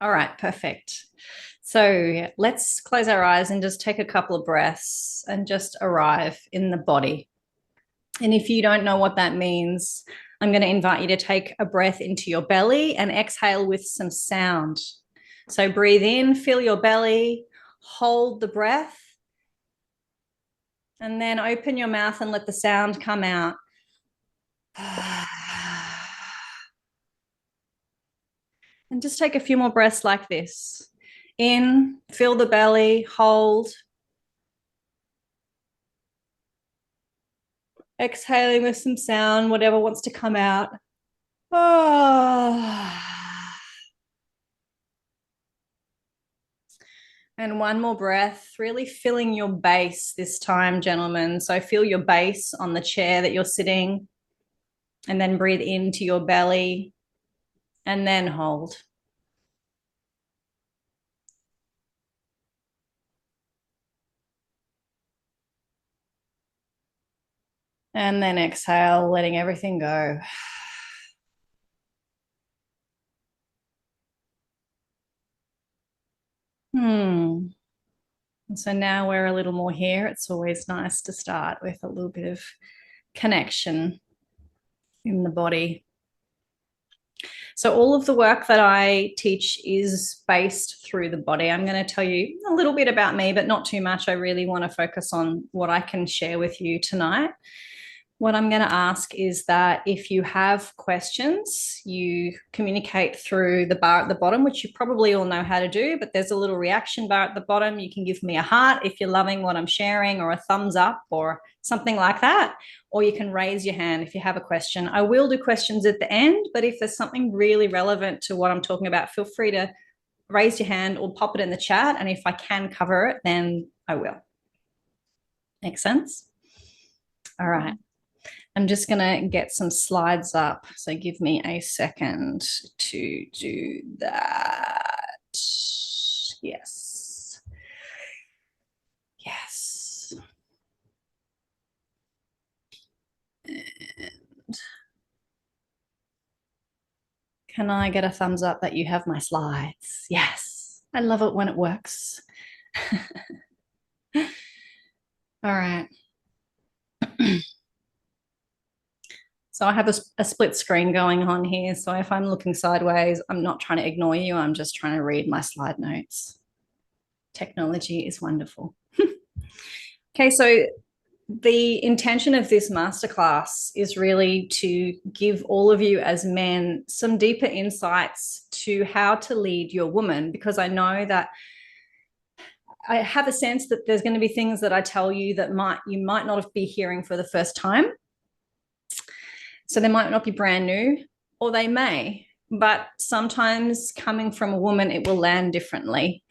All right, perfect. So let's close our eyes and just take a couple of breaths and just arrive in the body. And if you don't know what that means, I'm going to invite you to take a breath into your belly and exhale with some sound. So breathe in, feel your belly, hold the breath, and then open your mouth and let the sound come out. And just take a few more breaths like this. In, feel the belly, hold. Exhaling with some sound, whatever wants to come out. And one more breath, really filling your base this time, gentlemen. So feel your base on the chair that you're sitting, and then breathe into your belly and then hold. And then exhale, letting everything go. And so now we're a little more here. It's always nice to start with a little bit of connection in the body. So all of the work that I teach is based through the body. I'm going to tell you a little bit about me, but not too much. I really want to focus on what I can share with you tonight. What I'm going to ask is that if you have questions, you communicate through the bar at the bottom, which you probably all know how to do, but there's a little reaction bar at the bottom. You can give me a heart if you're loving what I'm sharing, or a thumbs up or something like that. Or you can raise your hand if you have a question. I will do questions at the end, but if there's something really relevant to what I'm talking about, feel free to raise your hand or pop it in the chat. And if I can cover it, then I will. Make sense? All right. I'm just going to get some slides up. So give me a second to do that. Yes. Yes. And can I get a thumbs up that you have my slides? Yes. I love it when it works. All right. So I have a split screen going on here. So if I'm looking sideways, I'm not trying to ignore you. I'm just trying to read my slide notes. Technology is wonderful. Okay, so the intention of this masterclass is really to give all of you as men some deeper insights to how to lead your woman, because I know that I have a sense that there's going to be things that I tell you that you might not be hearing for the first time. So they might not be brand new, or they may, but sometimes coming from a woman, it will land differently,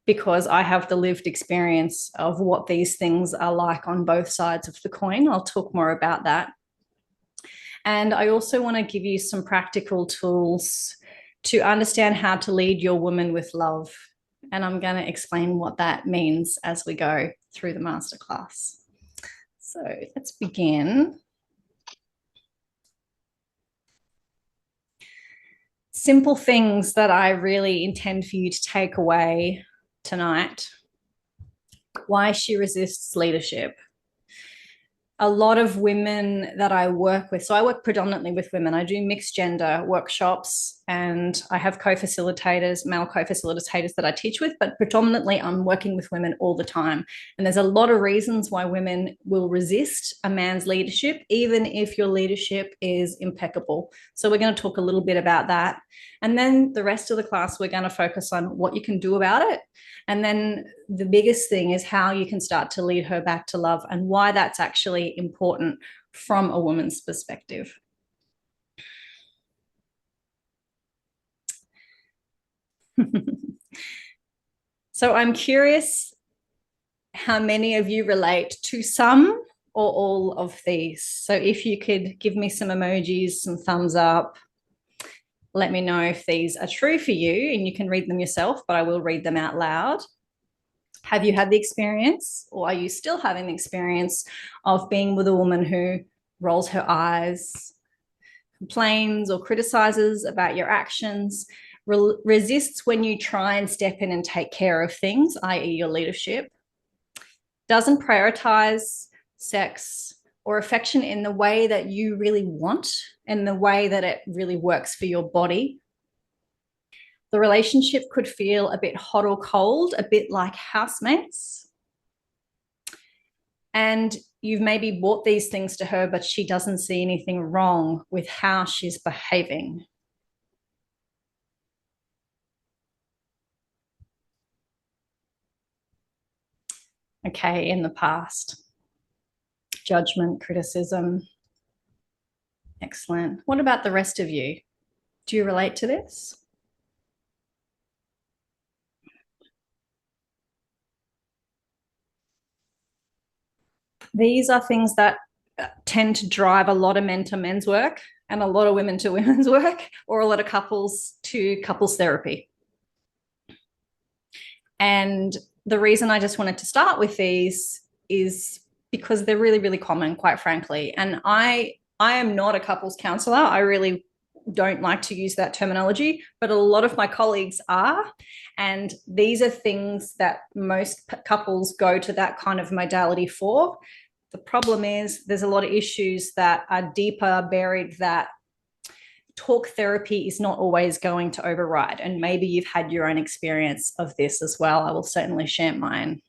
because I have the lived experience of what these things are like on both sides of the coin. I'll talk more about that. And I also want to give you some practical tools to understand how to lead your woman with love. And I'm going to explain what that means as we go through the masterclass. So let's begin. Simple things that I really intend for you to take away tonight. Why she resists leadership. A lot of women that I work with, so I work predominantly with women. I do mixed gender workshops, and I have co-facilitators, male co-facilitators that I teach with, but predominantly I'm working with women all the time. And there's a lot of reasons why women will resist a man's leadership, even if your leadership is impeccable. So we're going to talk a little bit about that. And then the rest of the class, we're going to focus on what you can do about it. And then the biggest thing is how you can start to lead her back to love, and why that's actually important from a woman's perspective. So I'm curious how many of you relate to some or all of these. So if you could give me some emojis, some thumbs up, let me know if these are true for you, and you can read them yourself, but I will read them out loud. Have you had the experience, or are you still having the experience of being with a woman who rolls her eyes, complains or criticizes about your actions, resists when you try and step in and take care of things, i.e., your leadership, doesn't prioritize sex or affection in the way that you really want, in the way that it really works for your body. The relationship could feel a bit hot or cold, a bit like housemates. And you've maybe bought these things to her, but she doesn't see anything wrong with how she's behaving. Okay, in the past. Judgment, criticism. Excellent. What about the rest of you? Do you relate to this? These are things that tend to drive a lot of men to men's work and a lot of women to women's work, or a lot of couples to couples therapy. And the reason I just wanted to start with these is because they're really, really common, quite frankly. And I am not a couples counselor. I really don't like to use that terminology, but a lot of my colleagues are. And these are things that most couples go to that kind of modality for. The problem is there's a lot of issues that are deeper buried that talk therapy is not always going to override. And maybe you've had your own experience of this as well. I will certainly share mine.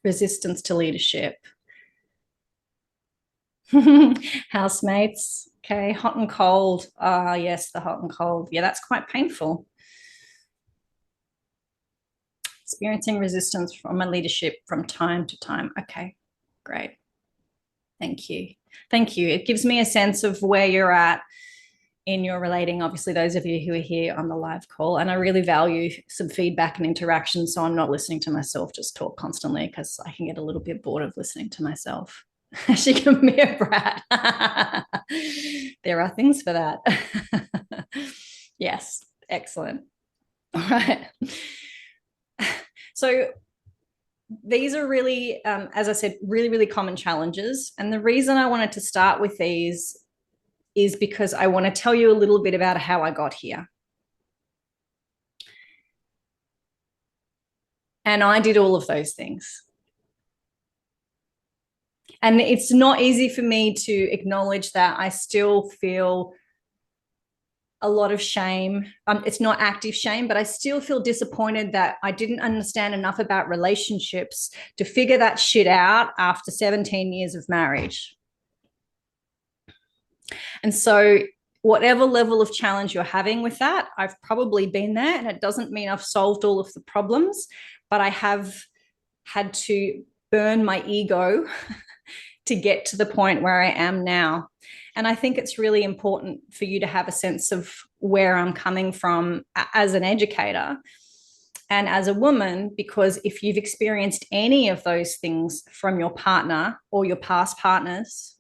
Resistance to leadership. Housemates. Okay, hot and cold. Ah, yes, the hot and cold. Yeah, that's quite painful. Experiencing resistance from a leadership from time to time. Okay, great. Thank you. Thank you. It gives me a sense of where you're at in your relating. Obviously, those of you who are here on the live call, and I really value some feedback and interaction, so I'm not listening to myself just talk constantly, because I can get a little bit bored of listening to myself. She can be a brat. There are things for that. Yes, excellent. All right. So these are really, as I said, really, really common challenges. And the reason I wanted to start with these is because I want to tell you a little bit about how I got here. And I did all of those things. And it's not easy for me to acknowledge that I still feel a lot of shame. It's not active shame, but I still feel disappointed that I didn't understand enough about relationships to figure that shit out after 17 years of marriage. And so whatever level of challenge you're having with that, I've probably been there, and it doesn't mean I've solved all of the problems, but I have had to burn my ego to get to the point where I am now. And I think it's really important for you to have a sense of where I'm coming from as an educator and as a woman, because if you've experienced any of those things from your partner or your past partners,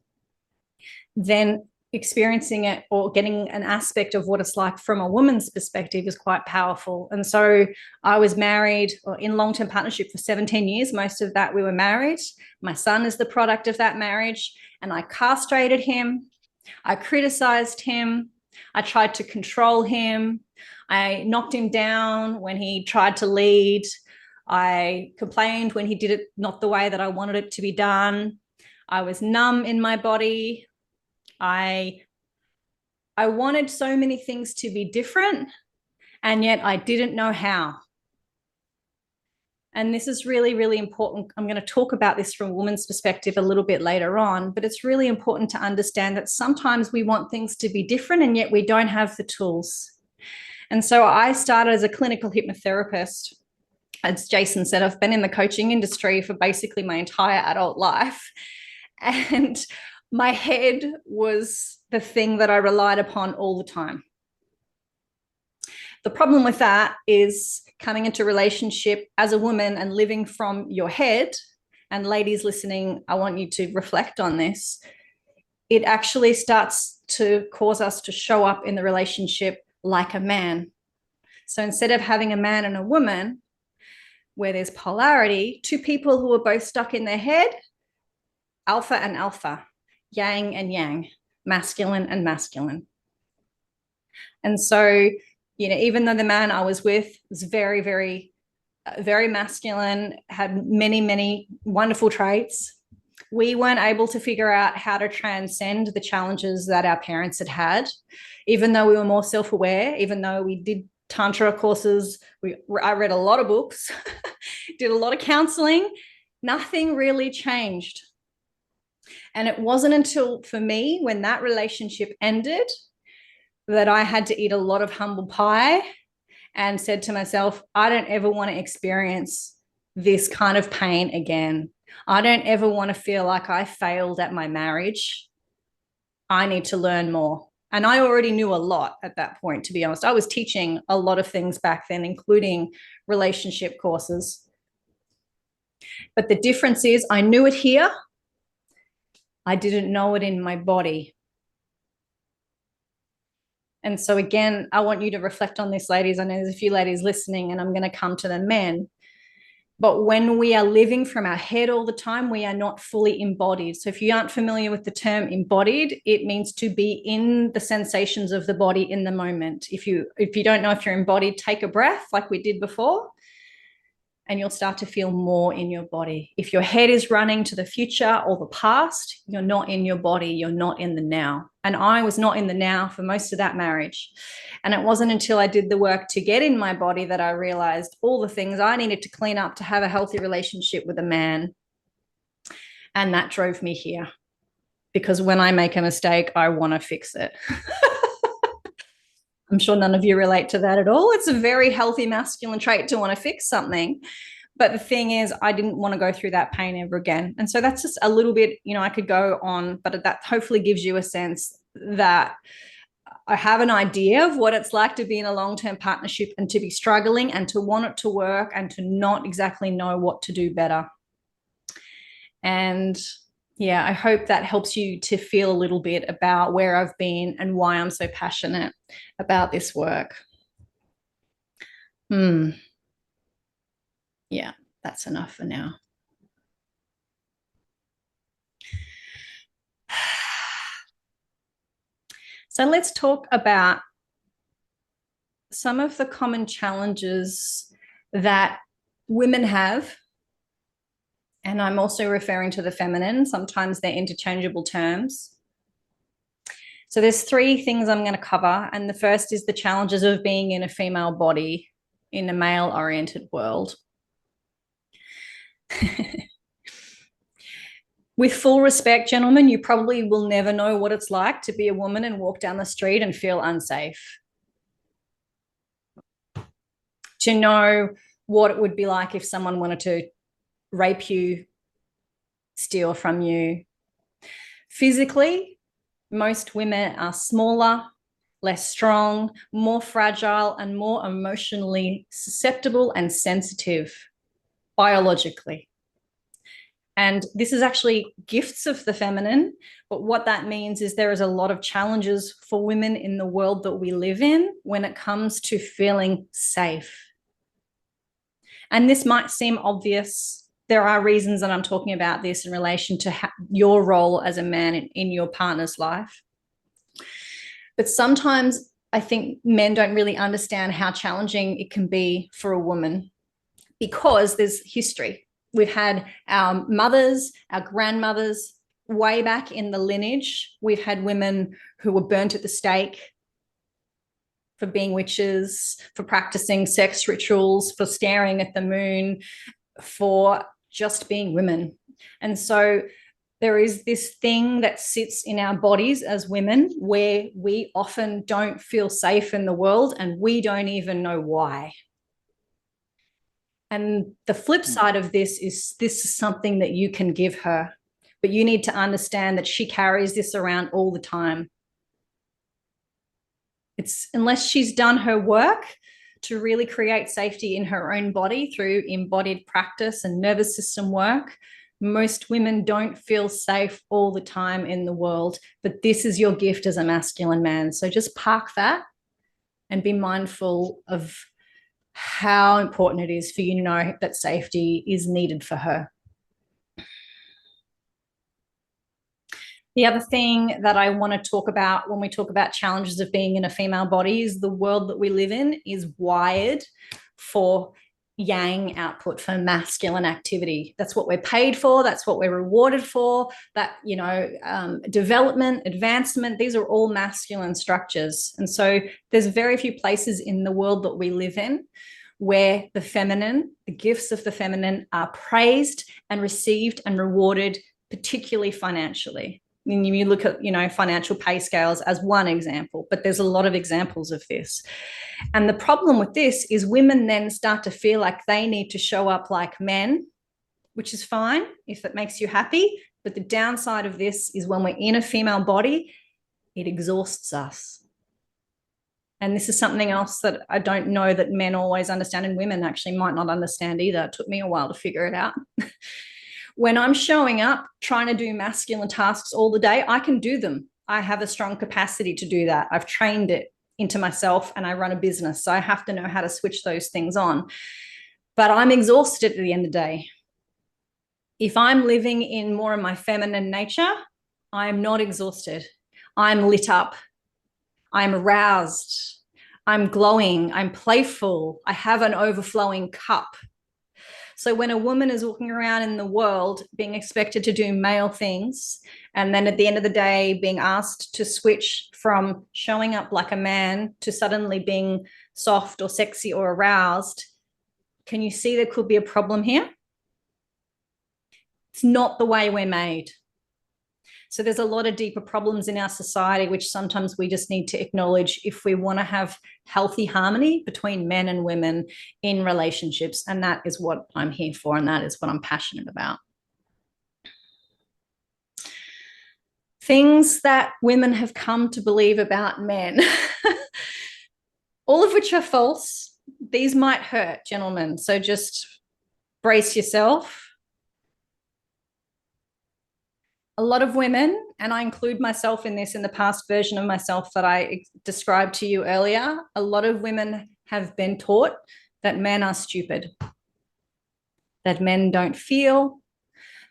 then experiencing it or getting an aspect of what it's like from a woman's perspective is quite powerful. And so I was married or in long-term partnership for 17 years. Most of that we were married. My son is the product of that marriage. And I castrated him. I criticized him. I tried to control him. I knocked him down when he tried to lead. I complained when he did it not the way that I wanted it to be done. I was numb in my body. I wanted so many things to be different, and yet I didn't know how. And this is really, really important. I'm going to talk about this from a woman's perspective a little bit later on, but it's really important to understand that sometimes we want things to be different, and yet we don't have the tools. And so I started as a clinical hypnotherapist. As Jason said, I've been in the coaching industry for basically my entire adult life. And my head was the thing that I relied upon all the time. The problem with that is coming into a relationship as a woman and living from your head. And ladies listening, I want you to reflect on this. It actually starts to cause us to show up in the relationship like a man. So instead of having a man and a woman, where there's polarity, two people who are both stuck in their head, alpha and alpha, yang and yang, masculine and masculine. And so Even though the man I was with was very, very masculine, had many, many wonderful traits, we weren't able to figure out how to transcend the challenges that our parents had had. Even though we were more self-aware, even though we did Tantra courses, I read a lot of books, did a lot of counseling, nothing really changed. And it wasn't until, for me, when that relationship ended, that I had to eat a lot of humble pie and said to myself, I don't ever want to experience this kind of pain again. I don't ever want to feel like I failed at my marriage. I need to learn more. And I already knew a lot at that point, to be honest. I was teaching a lot of things back then, including relationship courses. But the difference is I knew it here. I didn't know it in my body. And so again, I want you to reflect on this, ladies. I know there's a few ladies listening, and I'm going to come to the men. But when we are living from our head all the time, we are not fully embodied. So if you aren't familiar with the term embodied, it means to be in the sensations of the body in the moment. If you don't know if you're embodied, take a breath like we did before, and you'll start to feel more in your body. If your head is running to the future or the past, you're not in your body, you're not in the now. And I was not in the now for most of that marriage. And it wasn't until I did the work to get in my body that I realized all the things I needed to clean up to have a healthy relationship with a man. And that drove me here. Because when I make a mistake, I want to fix it. I'm sure none of you relate to that at all. It's a very healthy masculine trait to want to fix something. But the thing is, I didn't want to go through that pain ever again. And so that's just a little bit, I could go on, but that hopefully gives you a sense that I have an idea of what it's like to be in a long-term partnership and to be struggling and to want it to work and to not exactly know what to do better. And yeah, I hope that helps you to feel a little bit about where I've been and why I'm so passionate about this work. Yeah, that's enough for now. So let's talk about some of the common challenges that women have. And I'm also referring to the feminine. Sometimes they're interchangeable terms. So there's 3 things I'm going to cover. And the first is the challenges of being in a female body in a male-oriented world. With full respect, gentlemen, you probably will never know what it's like to be a woman and walk down the street and feel unsafe. To know what it would be like if someone wanted to rape you, steal from you. Physically, most women are smaller, less strong, more fragile, and more emotionally susceptible and sensitive biologically. And this is actually gifts of the feminine. But what that means is there is a lot of challenges for women in the world that we live in when it comes to feeling safe. And this might seem obvious. There are reasons that I'm talking about this in relation to your role as a man in your partner's life. But sometimes I think men don't really understand how challenging it can be for a woman because there's history. We've had our mothers, our grandmothers, way back in the lineage. We've had women who were burnt at the stake for being witches, for practicing sex rituals, for staring at the moon, for just being women. And so there is this thing that sits in our bodies as women where we often don't feel safe in the world and we don't even know why. And the flip side of this is something that you can give her, but you need to understand that she carries this around all the time. It's unless she's done her work to really create safety in her own body through embodied practice and nervous system work, most women don't feel safe all the time in the world. But this is your gift as a masculine man. So just park that and be mindful of how important it is for you to know that safety is needed for her. The other thing that I want to talk about when we talk about challenges of being in a female body is the world that we live in is wired for yang output, for masculine activity. That's what we're paid for. That's what we're rewarded for. That, development, advancement, these are all masculine structures. And so there's very few places in the world that we live in where the feminine, the gifts of the feminine are praised and received and rewarded, particularly financially. And you look at, financial pay scales as one example, but there's a lot of examples of this. And the problem with this is women then start to feel like they need to show up like men, which is fine if it makes you happy. But the downside of this is when we're in a female body, it exhausts us. And this is something else that I don't know that men always understand, and women actually might not understand either. It took me a while to figure it out. When I'm showing up trying to do masculine tasks all the day, I can do them. I have a strong capacity to do that. I've trained it into myself and I run a business. So I have to know how to switch those things on. But I'm exhausted at the end of the day. If I'm living in more of my feminine nature, I'm not exhausted. I'm lit up. I'm aroused. I'm glowing. I'm playful. I have an overflowing cup. So when a woman is walking around in the world being expected to do male things, and then at the end of the day being asked to switch from showing up like a man to suddenly being soft or sexy or aroused, can you see there could be a problem here? It's not the way we're made. So there's a lot of deeper problems in our society, which sometimes we just need to acknowledge if we want to have healthy harmony between men and women in relationships. And that is what I'm here for. And that is what I'm passionate about. Things that women have come to believe about men, all of which are false. These might hurt, gentlemen. So just brace yourself. A lot of women, and I include myself in this in the past version of myself that I described to you earlier, a lot of women have been taught that men are stupid, that men don't feel,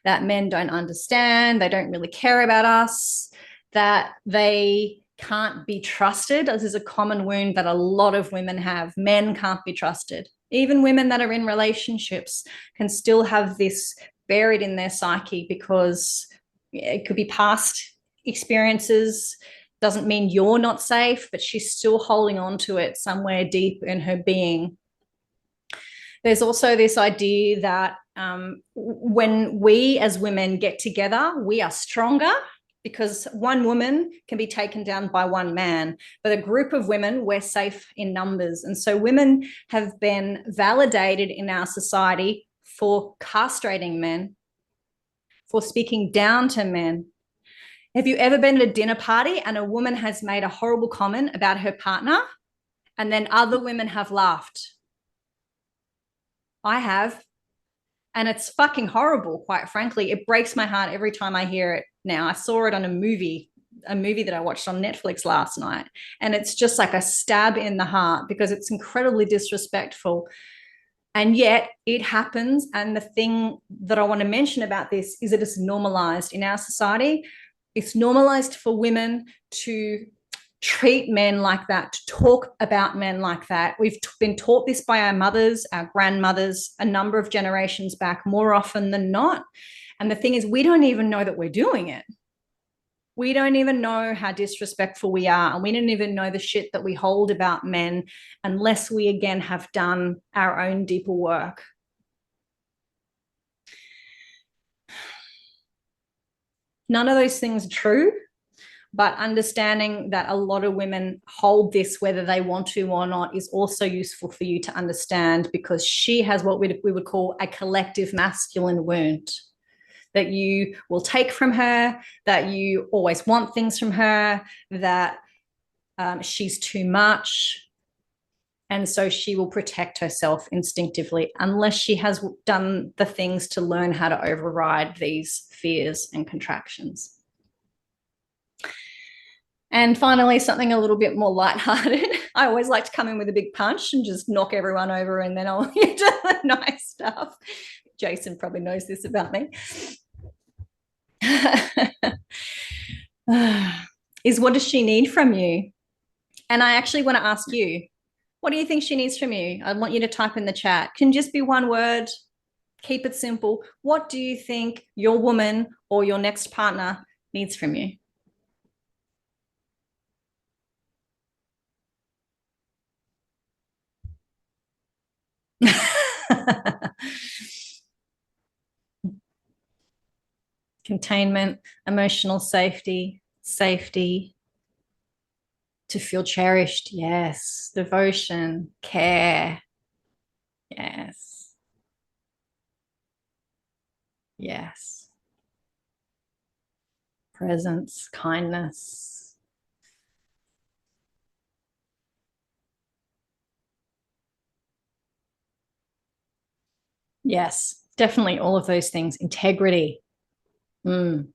that men don't understand, they don't really care about us, that they can't be trusted. This is a common wound that a lot of women have. Men can't be trusted. Even women that are in relationships can still have this buried in their psyche because it could be past experiences. Doesn't mean you're not safe, but she's still holding on to it somewhere deep in her being. There's also this idea that when we as women get together, we are stronger because one woman can be taken down by one man, but a group of women, we're safe in numbers. And so women have been validated in our society for castrating men, for speaking down to men. Have you ever been at a dinner party and a woman has made a horrible comment about her partner and then other women have laughed? I have. And it's fucking horrible, quite frankly. It breaks my heart every time I hear it now. I saw it on a movie that I watched on Netflix last night. And it's just like a stab in the heart because it's incredibly disrespectful. And yet it happens. And the thing that I want to mention about this is that it's normalized in our society. It's normalized for women to treat men like that, to talk about men like that. We've been taught this by our mothers, our grandmothers, a number of generations back, more often than not. And the thing is, we don't even know that we're doing it. We don't even know how disrespectful we are, and we don't even know the shit that we hold about men unless we, again, have done our own deeper work. None of those things are true, but understanding that a lot of women hold this whether they want to or not is also useful for you to understand, because she has what we would call a collective masculine wound that you will take from her, that you always want things from her, that she's too much. And so she will protect herself instinctively unless she has done the things to learn how to override these fears and contractions. And finally, something a little bit more lighthearted. I always like to come in with a big punch and just knock everyone over, and then I'll get to the nice stuff. Jason probably knows this about me. is what does she need from you? And I actually want to ask you, what do you think she needs from you? I want you to type in the chat. Can just be one word. Keep it simple. What do you think your woman or your next partner needs from you? Containment, emotional safety, safety, to feel cherished. Yes. Devotion, care. Yes. Yes. Presence, kindness. Yes. Definitely all of those things. Integrity. Mm.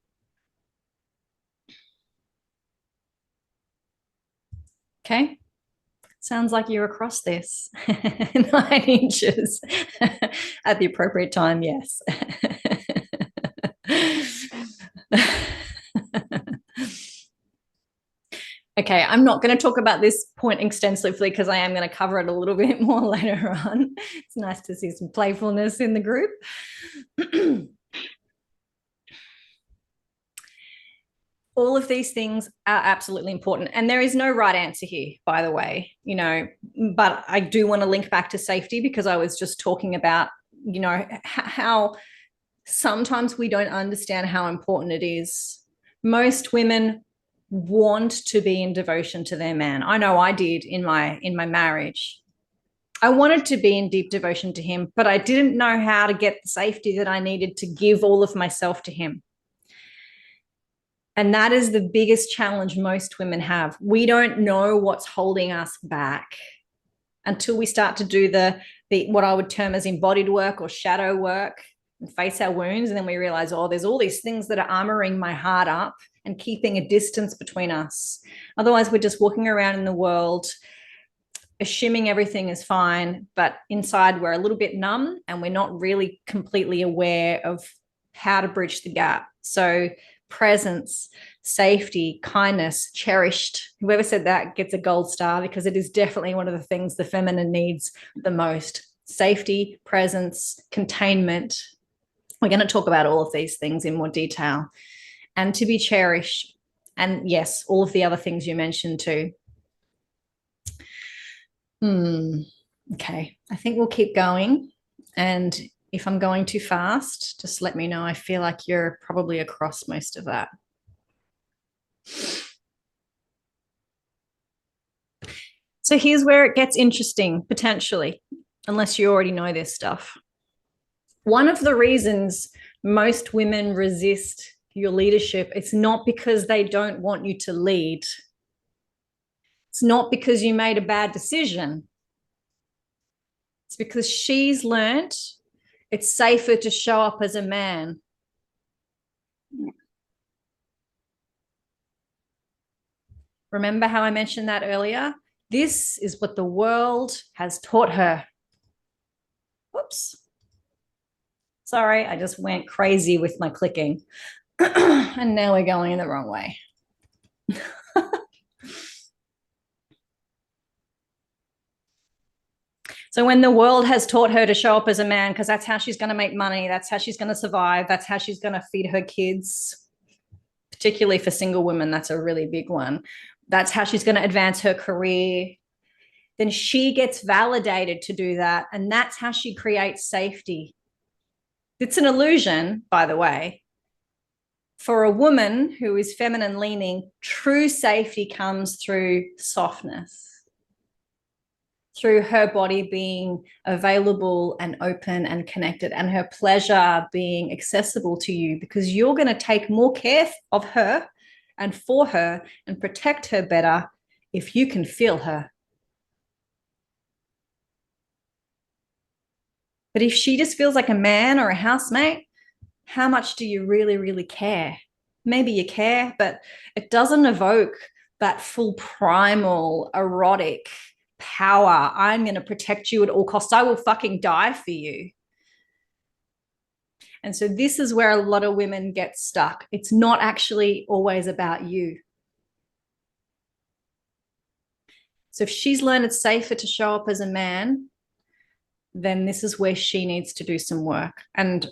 Okay. Sounds like you're across this 9 inches at the appropriate time. Yes. Okay, I'm not going to talk about this point extensively because I am going to cover it a little bit more later on. It's nice to see some playfulness in the group. All of these things are absolutely important. And there is no right answer here, by the way, but I do want to link back to safety because I was just talking about, how sometimes we don't understand how important it is. Most women want to be in devotion to their man. I know I did in my marriage. I wanted to be in deep devotion to him, but I didn't know how to get the safety that I needed to give all of myself to him. And that is the biggest challenge most women have. We don't know what's holding us back until we start to do the what I would term as embodied work or shadow work and face our wounds. And then we realize, oh, there's all these things that are armoring my heart up and keeping a distance between us. Otherwise, we're just walking around in the world assuming everything is fine, but inside we're a little bit numb and we're not really completely aware of how to bridge the gap. So presence, safety, kindness, cherished. Whoever said that gets a gold star because it is definitely one of the things the feminine needs the most. Safety, presence, containment. We're going to talk about all of these things in more detail. And to be cherished. And yes, all of the other things you mentioned too. Okay, I think we'll keep going. And if I'm going too fast, just let me know. I feel like you're probably across most of that. So here's where it gets interesting, potentially, unless you already know this stuff. One of the reasons most women resist your leadership, it's not because they don't want you to lead. It's not because you made a bad decision. It's because she's learned it's safer to show up as a man. Remember how I mentioned that earlier? This is what the world has taught her. Whoops. Sorry, I just went crazy with my clicking. And now we're going in the wrong way. So when the world has taught her to show up as a man, because that's how she's going to make money, that's how she's going to survive, that's how she's going to feed her kids, particularly for single women, that's a really big one. That's how she's going to advance her career. Then she gets validated to do that. And that's how she creates safety. It's an illusion, by the way. For a woman who is feminine leaning, true safety comes through softness, through her body being available and open and connected, and her pleasure being accessible to you, because you're going to take more care of her and for her and protect her better if you can feel her. But if she just feels like a man or a housemate, how much do you really, really care? Maybe you care, but it doesn't evoke that full primal, erotic power. I'm going to protect you at all costs. I will fucking die for you. And so this is where a lot of women get stuck. It's not actually always about you. So if she's learned it's safer to show up as a man, then this is where she needs to do some work. And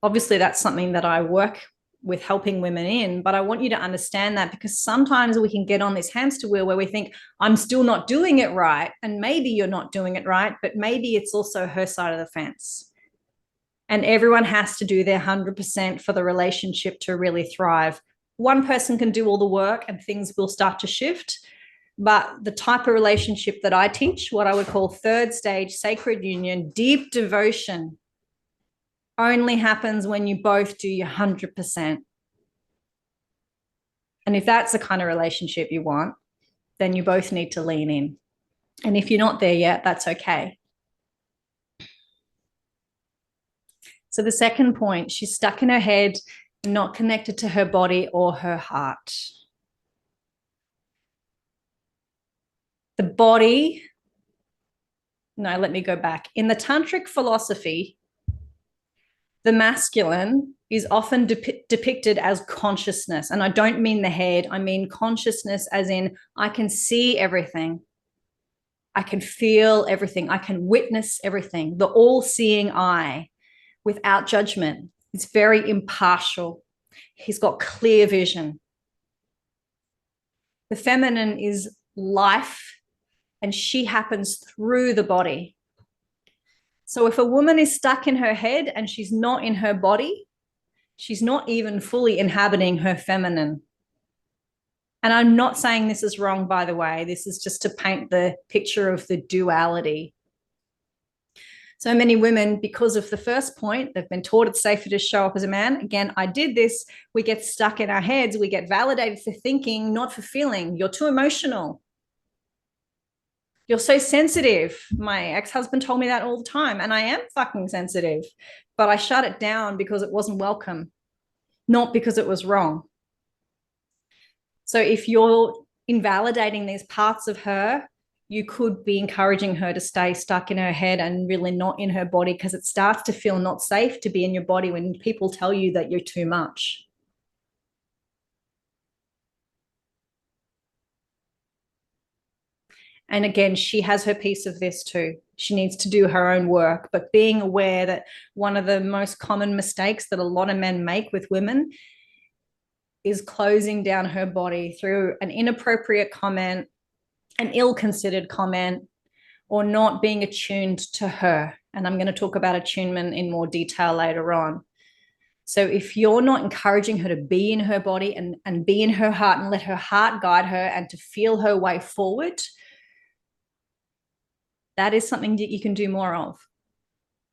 obviously that's something that I work with helping women in, but I want you to understand that, because sometimes we can get on this hamster wheel where we think, I'm still not doing it right. And maybe you're not doing it right, but maybe it's also her side of the fence. And everyone has to do their 100% for the relationship to really thrive. One person can do all the work and things will start to shift. But the type of relationship that I teach, what I would call third stage sacred union, deep devotion, only happens when you both do your 100%. And if that's the kind of relationship you want, then you both need to lean in. And if you're not there yet, that's okay. So the second point, she's stuck in her head, not connected to her body or her heart. The body, no, let me go back. In the tantric philosophy, the masculine is often depicted as consciousness. And I don't mean the head, I mean consciousness as in I can see everything. I can feel everything. I can witness everything. The all-seeing eye without judgment. It's very impartial. He's got clear vision. The feminine is life, and she happens through the body. So if a woman is stuck in her head and she's not in her body, she's not even fully inhabiting her feminine. And I'm not saying this is wrong, by the way. This is just to paint the picture of the duality. So many women, because of the first point, they've been taught it's safer to show up as a man. Again, I did this. We get stuck in our heads. We get validated for thinking, not for feeling. You're too emotional. You're so sensitive. My ex-husband told me that all the time, and I am fucking sensitive, but I shut it down because it wasn't welcome, not because it was wrong. So if you're invalidating these parts of her, you could be encouraging her to stay stuck in her head and really not in her body, because it starts to feel not safe to be in your body when people tell you that you're too much. And again, she has her piece of this too. She needs to do her own work, but being aware that one of the most common mistakes that a lot of men make with women is closing down her body through an inappropriate comment, an ill-considered comment, or not being attuned to her. And I'm going to talk about attunement in more detail later on. So if you're not encouraging her to be in her body and be in her heart and let her heart guide her and to feel her way forward, that is something that you can do more of.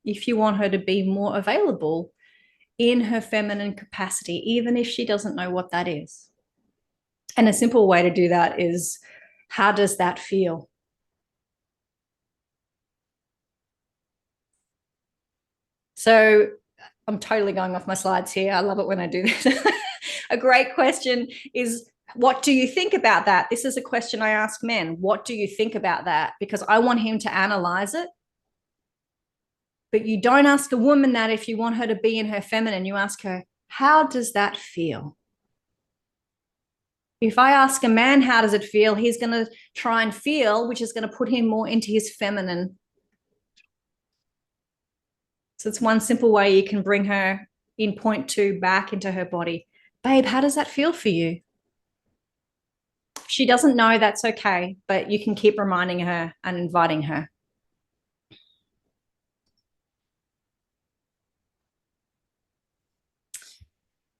If you want her to be more available in her feminine capacity, even if she doesn't know what that is. And a simple way to do that is, how does that feel? So I'm totally going off my slides here. I love it when I do this. A great question is, what do you think about that? This is a question I ask men. What do you think about that? Because I want him to analyze it. But you don't ask a woman that if you want her to be in her feminine. You ask her, how does that feel? If I ask a man, how does it feel? He's going to try and feel, which is going to put him more into his feminine. So it's one simple way you can bring her in point 2 back into her body. Babe, how does that feel for you? If she doesn't know, that's okay, but you can keep reminding her and inviting her.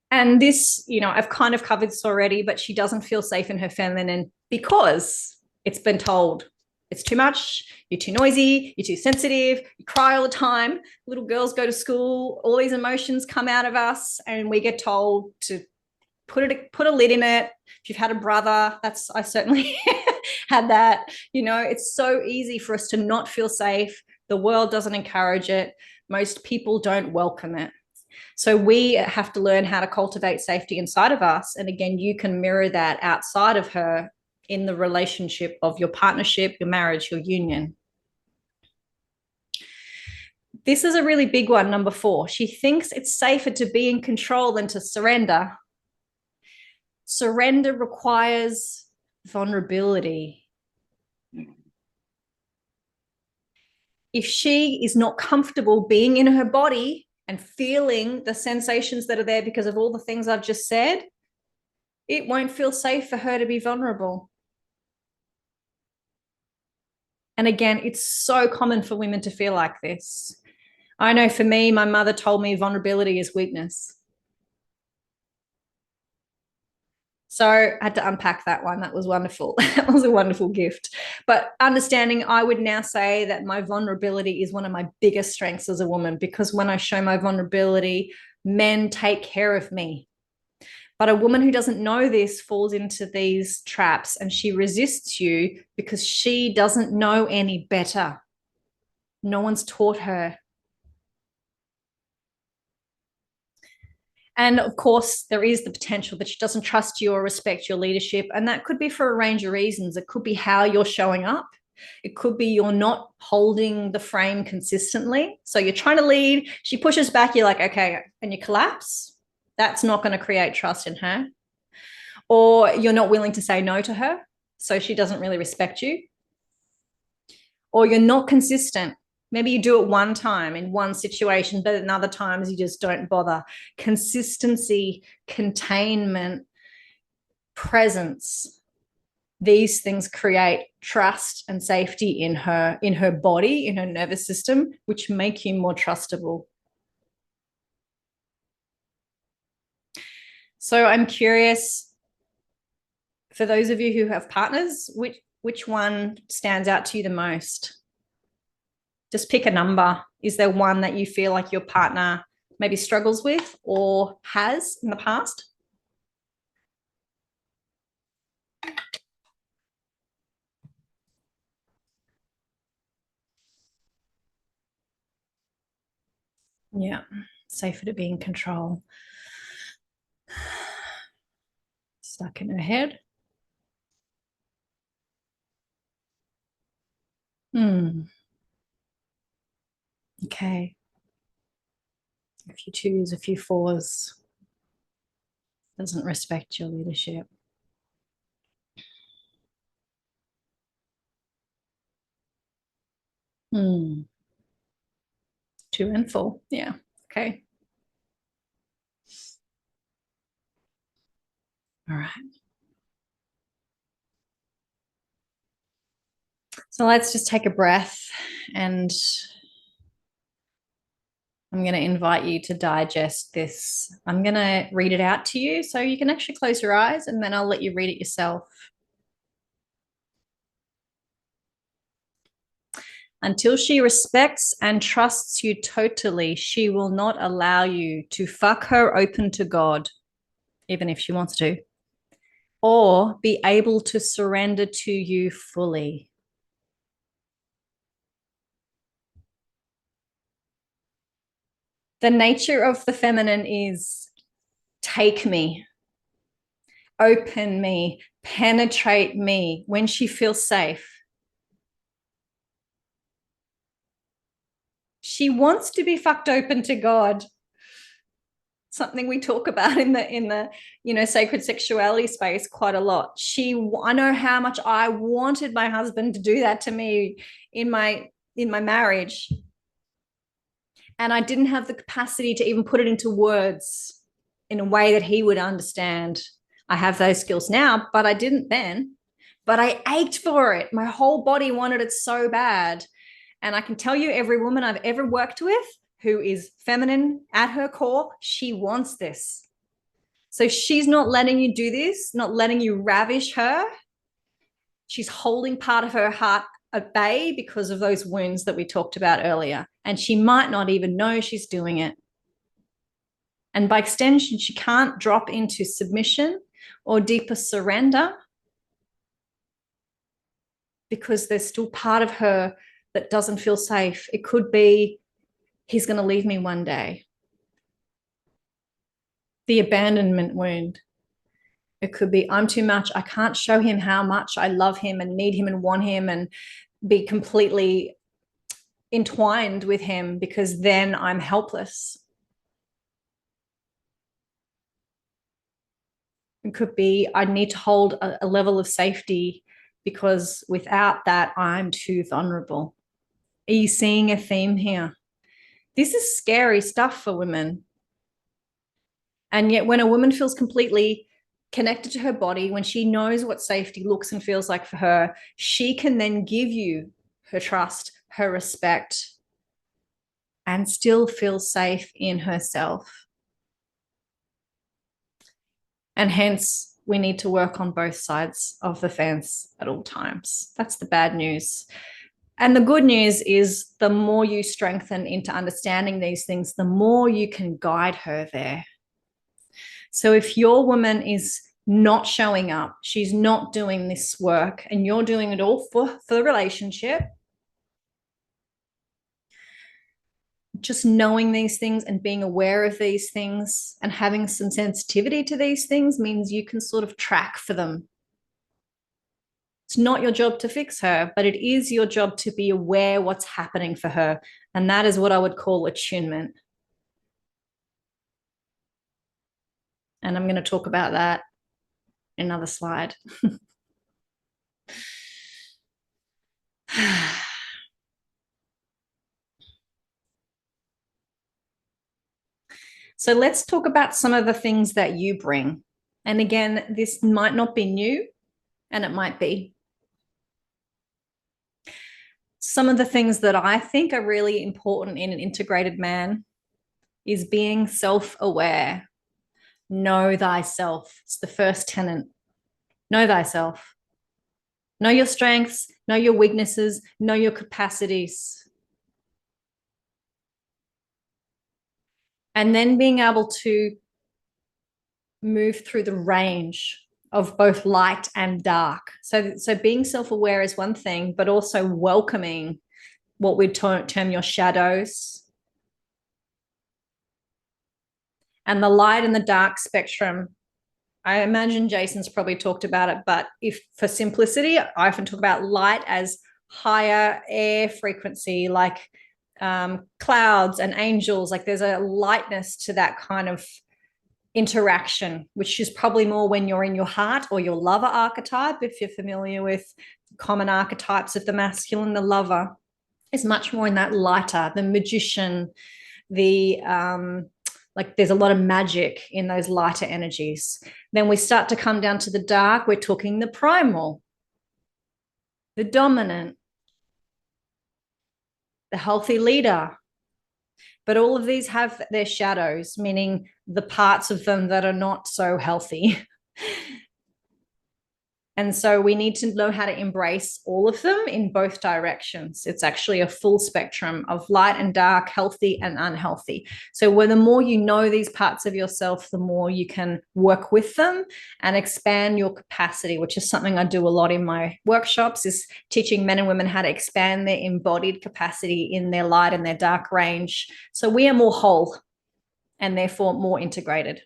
And this, I've kind of covered this already, but she doesn't feel safe in her feminine because it's been told it's too much, you're too noisy, you're too sensitive, you cry all the time. Little girls go to school, all these emotions come out of us, and we get told to put a lid in it. If you've had a brother, I certainly had that. It's so easy for us to not feel safe. The world doesn't encourage it. Most people don't welcome it. So we have to learn how to cultivate safety inside of us. And again, you can mirror that outside of her in the relationship of your partnership, your marriage, your union. This is a really big one, number 4. She thinks it's safer to be in control than to surrender. Surrender requires vulnerability. If she is not comfortable being in her body and feeling the sensations that are there because of all the things I've just said, it won't feel safe for her to be vulnerable. And again, it's so common for women to feel like this. I know for me, my mother told me vulnerability is weakness. So I had to unpack that one. That was wonderful. That was a wonderful gift. But understanding, I would now say that my vulnerability is one of my biggest strengths as a woman, because when I show my vulnerability, men take care of me. But a woman who doesn't know this falls into these traps, and she resists you because she doesn't know any better. No one's taught her. And of course, there is the potential that she doesn't trust you or respect your leadership. And that could be for a range of reasons. It could be how you're showing up. It could be you're not holding the frame consistently. So you're trying to lead, she pushes back, you're like, okay, and you collapse. That's not going to create trust in her. Or you're not willing to say no to her, so she doesn't really respect you. Or you're not consistent. Maybe you do it one time in one situation, but in other times you just don't bother. Consistency, containment, presence, these things create trust and safety in her body, in her nervous system, which make you more trustable. So I'm curious, for those of you who have partners, which one stands out to you the most? Just pick a number. Is there one that you feel like your partner maybe struggles with or has in the past? Yeah, safer to be in control. Stuck in her head. Okay. A few 2s, a few 4s. Doesn't respect your leadership. Hmm. 2 and 4. Yeah. Okay. All right. So let's just take a breath, and I'm going to invite you to digest this. I'm going to read it out to you so you can actually close your eyes, and then I'll let you read it yourself. Until she respects and trusts you totally, she will not allow you to fuck her open to God, even if she wants to, or be able to surrender to you fully. The nature of the feminine is take me, open me, penetrate me when she feels safe. She wants to be fucked open to God. Something we talk about in the sacred sexuality space quite a lot. I know how much I wanted my husband to do that to me in my marriage, and I didn't have the capacity to even put it into words in a way that he would understand. I have those skills now, but I didn't then. But I ached for it. My whole body wanted it so bad. And I can tell you, every woman I've ever worked with who is feminine at her core, she wants this. So she's not letting you do this, not letting you ravish her. She's holding part of her heart at bay because of those wounds that we talked about earlier. And she might not even know she's doing it. And by extension, she can't drop into submission or deeper surrender because there's still part of her that doesn't feel safe. It could be, he's going to leave me one day. The abandonment wound. It could be, I'm too much. I can't show him how much I love him and need him and want him and be completely entwined with him because then I'm helpless. It could be I need to hold a level of safety because without that, I'm too vulnerable. Are you seeing a theme here? This is scary stuff for women. And yet, when a woman feels completely connected to her body, when she knows what safety looks and feels like for her, she can then give you her trust, her respect, and still feel safe in herself. And hence, we need to work on both sides of the fence at all times. That's the bad news. And the good news is the more you strengthen into understanding these things, the more you can guide her there. So if your woman is not showing up, she's not doing this work, and you're doing it all for the relationship, just knowing these things and being aware of these things and having some sensitivity to these things means you can sort of track for them. It's not your job to fix her, but it is your job to be aware what's happening for her. And that is what I would call attunement. And I'm going to talk about that in another slide. So let's talk about some of the things that you bring. And again, this might not be new, and it might be. Some of the things that I think are really important in an integrated man is being self-aware. Know thyself. It's the first tenet. Know thyself. Know your strengths, know your weaknesses, know your capacities. And then being able to move through the range of both light and dark. So being self-aware is one thing, but also welcoming what we'd term your shadows. And the light and the dark spectrum, I imagine Jason's probably talked about it, but if for simplicity, I often talk about light as higher air frequency, like clouds and angels. Like there's a lightness to that kind of interaction, which is probably more when you're in your heart or your lover archetype. If you're familiar with common archetypes of the masculine, the lover is much more in that lighter, the magician, the like there's a lot of magic in those lighter energies. Then we start to come down to the dark. We're talking the primal, the dominant, the healthy leader. But all of these have their shadows, meaning the parts of them that are not so healthy. And so we need to know how to embrace all of them in both directions. It's actually a full spectrum of light and dark, healthy and unhealthy. So the more you know these parts of yourself, the more you can work with them and expand your capacity, which is something I do a lot in my workshops, is teaching men and women how to expand their embodied capacity in their light and their dark range. So we are more whole and therefore more integrated.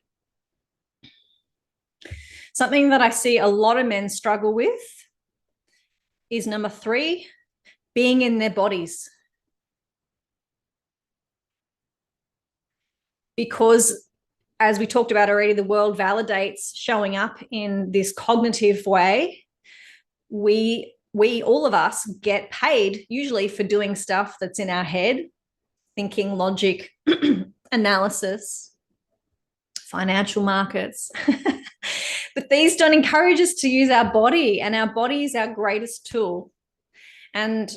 Something that I see a lot of men struggle with is number 3, being in their bodies. Because as we talked about already, the world validates showing up in this cognitive way. We all of us get paid usually for doing stuff that's in our head, thinking, logic, analysis, financial markets. But these don't encourage us to use our body, and our body is our greatest tool. And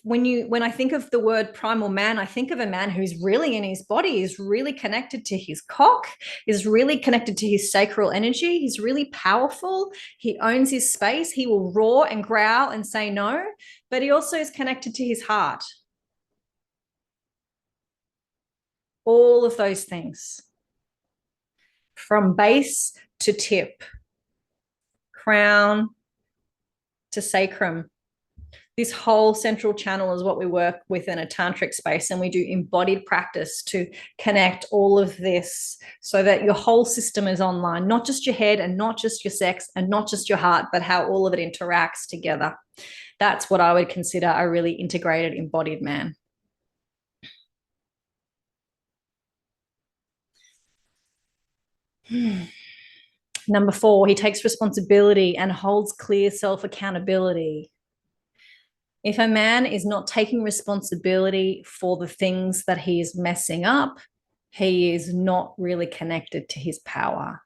when I think of the word primal man, I think of a man who's really in his body, is really connected to his cock, is really connected to his sacral energy. He's really powerful. He owns his space. He will roar and growl and say no, but he also is connected to his heart. All of those things, from base to tip, crown to sacrum. This whole central channel is what we work with in a tantric space, and we do embodied practice to connect all of this so that your whole system is online, not just your head and not just your sex and not just your heart, but how all of it interacts together. That's what I would consider a really integrated embodied man. Number 4, he takes responsibility and holds clear self-accountability. If a man is not taking responsibility for the things that he is messing up, he is not really connected to his power.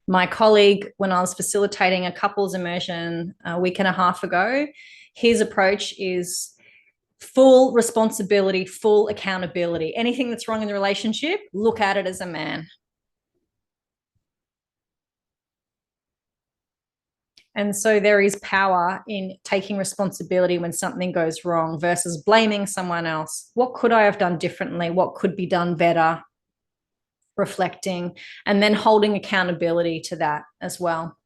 My colleague, when I was facilitating a couples immersion a week and a half ago, his approach is full responsibility, full accountability. Anything that's wrong in the relationship, look at it as a man. And so there is power in taking responsibility when something goes wrong versus blaming someone else. What could I have done differently? What could be done better? Reflecting and then holding accountability to that as well.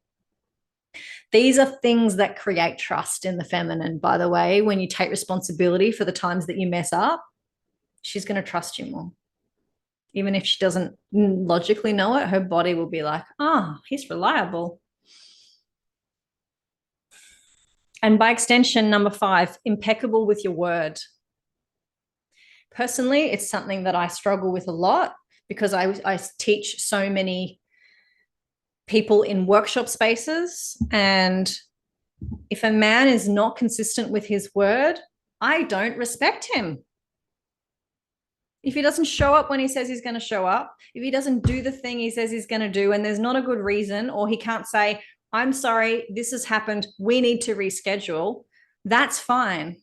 These are things that create trust in the feminine, by the way. When you take responsibility for the times that you mess up, she's going to trust you more. Even if she doesn't logically know it, her body will be like, he's reliable. And by extension, number 5, impeccable with your word. Personally, it's something that I struggle with a lot because I teach so many people in workshop spaces. And if a man is not consistent with his word, I don't respect him. If he doesn't show up when he says he's going to show up, if he doesn't do the thing he says he's going to do, and there's not a good reason, or he can't say, I'm sorry, this has happened, we need to reschedule, that's fine.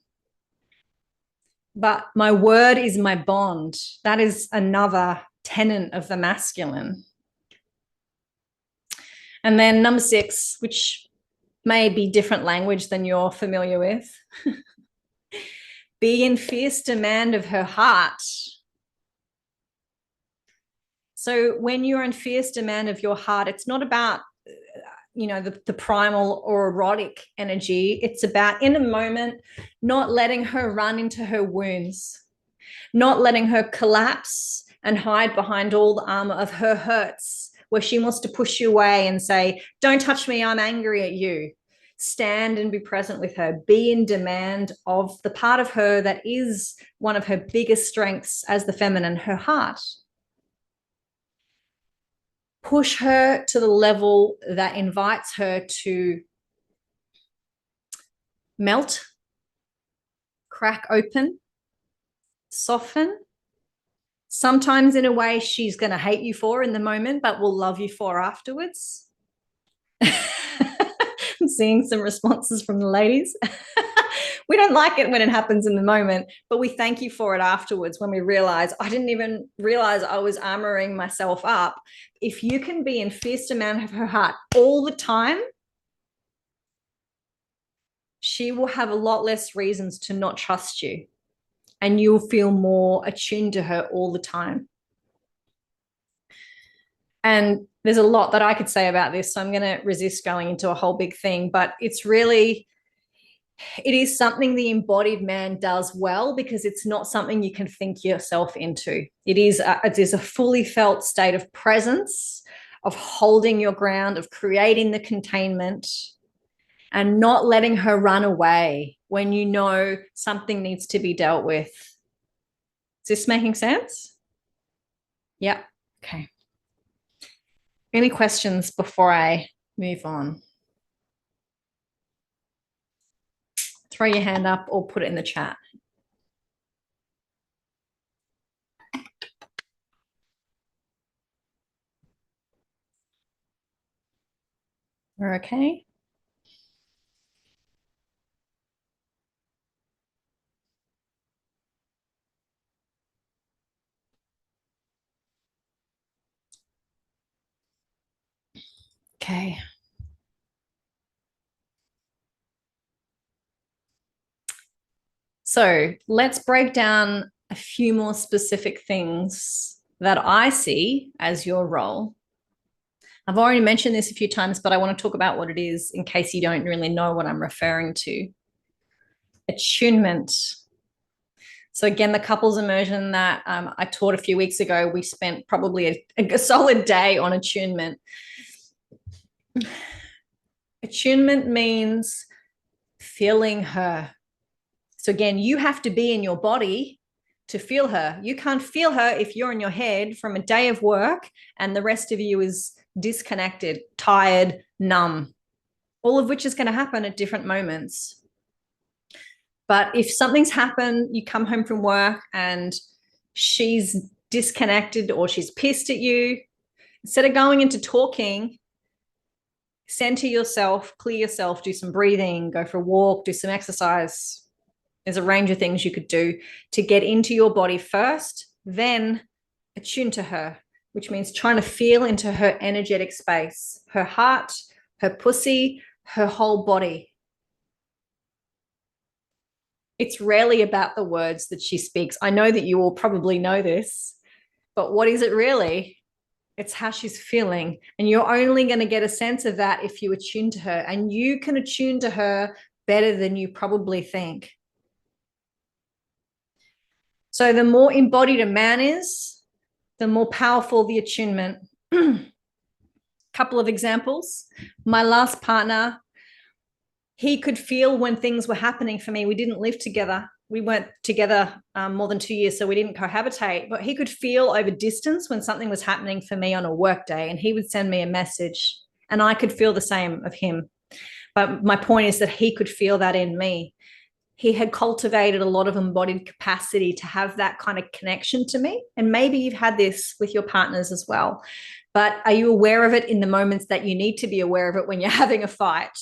But my word is my bond. That is another tenet of the masculine. And then number 6, which may be different language than you're familiar with, be in fierce demand of her heart. So when you're in fierce demand of your heart, it's not about the primal or erotic energy. It's about, in a moment, not letting her run into her wounds, not letting her collapse and hide behind all the armor of her hurts, where she wants to push you away and say, don't touch me, I'm angry at you. Stand and be present with her. Be in demand of the part of her that is one of her biggest strengths as the feminine, her heart. Push her to the level that invites her to melt, crack open, soften, sometimes in a way she's going to hate you for in the moment, but will love you for afterwards. I'm seeing some responses from the ladies. We don't like it when it happens in the moment, but we thank you for it afterwards when we realize, I didn't even realize I was armoring myself up. If you can be in fierce demand of her heart all the time, she will have a lot less reasons to not trust you, and you'll feel more attuned to her all the time. And there's a lot that I could say about this, so I'm going to resist going into a whole big thing, but it is something the embodied man does well, because it's not something you can think yourself into. It is a fully felt state of presence, of holding your ground, of creating the containment, and not letting her run away when you know something needs to be dealt with. Is this making sense? Yeah. Okay. Any questions before I move on? Throw your hand up or put it in the chat. We're okay. Okay. So let's break down a few more specific things that I see as your role. I've already mentioned this a few times, but I want to talk about what it is in case you don't really know what I'm referring to. Attunement. So again, the couples immersion that I taught a few weeks ago, we spent probably a solid day on attunement. Attunement means feeling her. So again, you have to be in your body to feel her. You can't feel her if you're in your head from a day of work and the rest of you is disconnected, tired, numb, all of which is going to happen at different moments. But if something's happened, you come home from work and she's disconnected or she's pissed at you, instead of going into talking, center yourself, clear yourself, do some breathing, go for a walk, do some exercise. There's a range of things you could do to get into your body first, then attune to her, which means trying to feel into her energetic space, her heart, her pussy, her whole body. It's rarely about the words that she speaks. I know that you all probably know this, but what is it really? It's how she's feeling. And you're only going to get a sense of that if you attune to her. And you can attune to her better than you probably think. So the more embodied a man is, the more powerful the attunement. Couple of examples. My last partner, he could feel when things were happening for me. We didn't live together. We weren't together more than 2 years, so we didn't cohabitate. But he could feel over distance when something was happening for me on a work day, and he would send me a message, and I could feel the same of him. But my point is that he could feel that in me. He had cultivated a lot of embodied capacity to have that kind of connection to me. And maybe you've had this with your partners as well. But are you aware of it in the moments that you need to be aware of it when you're having a fight?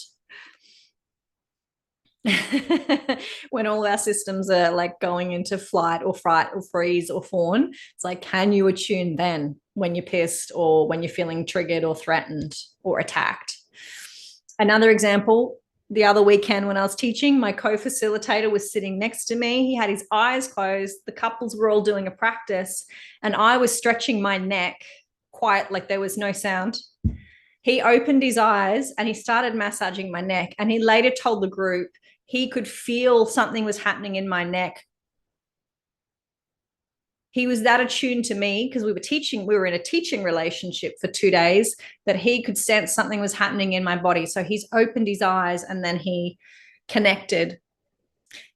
When all our systems are like going into flight or fright or freeze or fawn, it's like, can you attune then when you're pissed or when you're feeling triggered or threatened or attacked? Another example, the other weekend when I was teaching, my co-facilitator was sitting next to me. He had his eyes closed. The couples were all doing a practice, and I was stretching my neck quiet, like there was no sound. He opened his eyes and he started massaging my neck. And he later told the group he could feel something was happening in my neck. He was that attuned to me because we were in a teaching relationship for 2 days, that he could sense something was happening in my body. So he's opened his eyes and then he connected.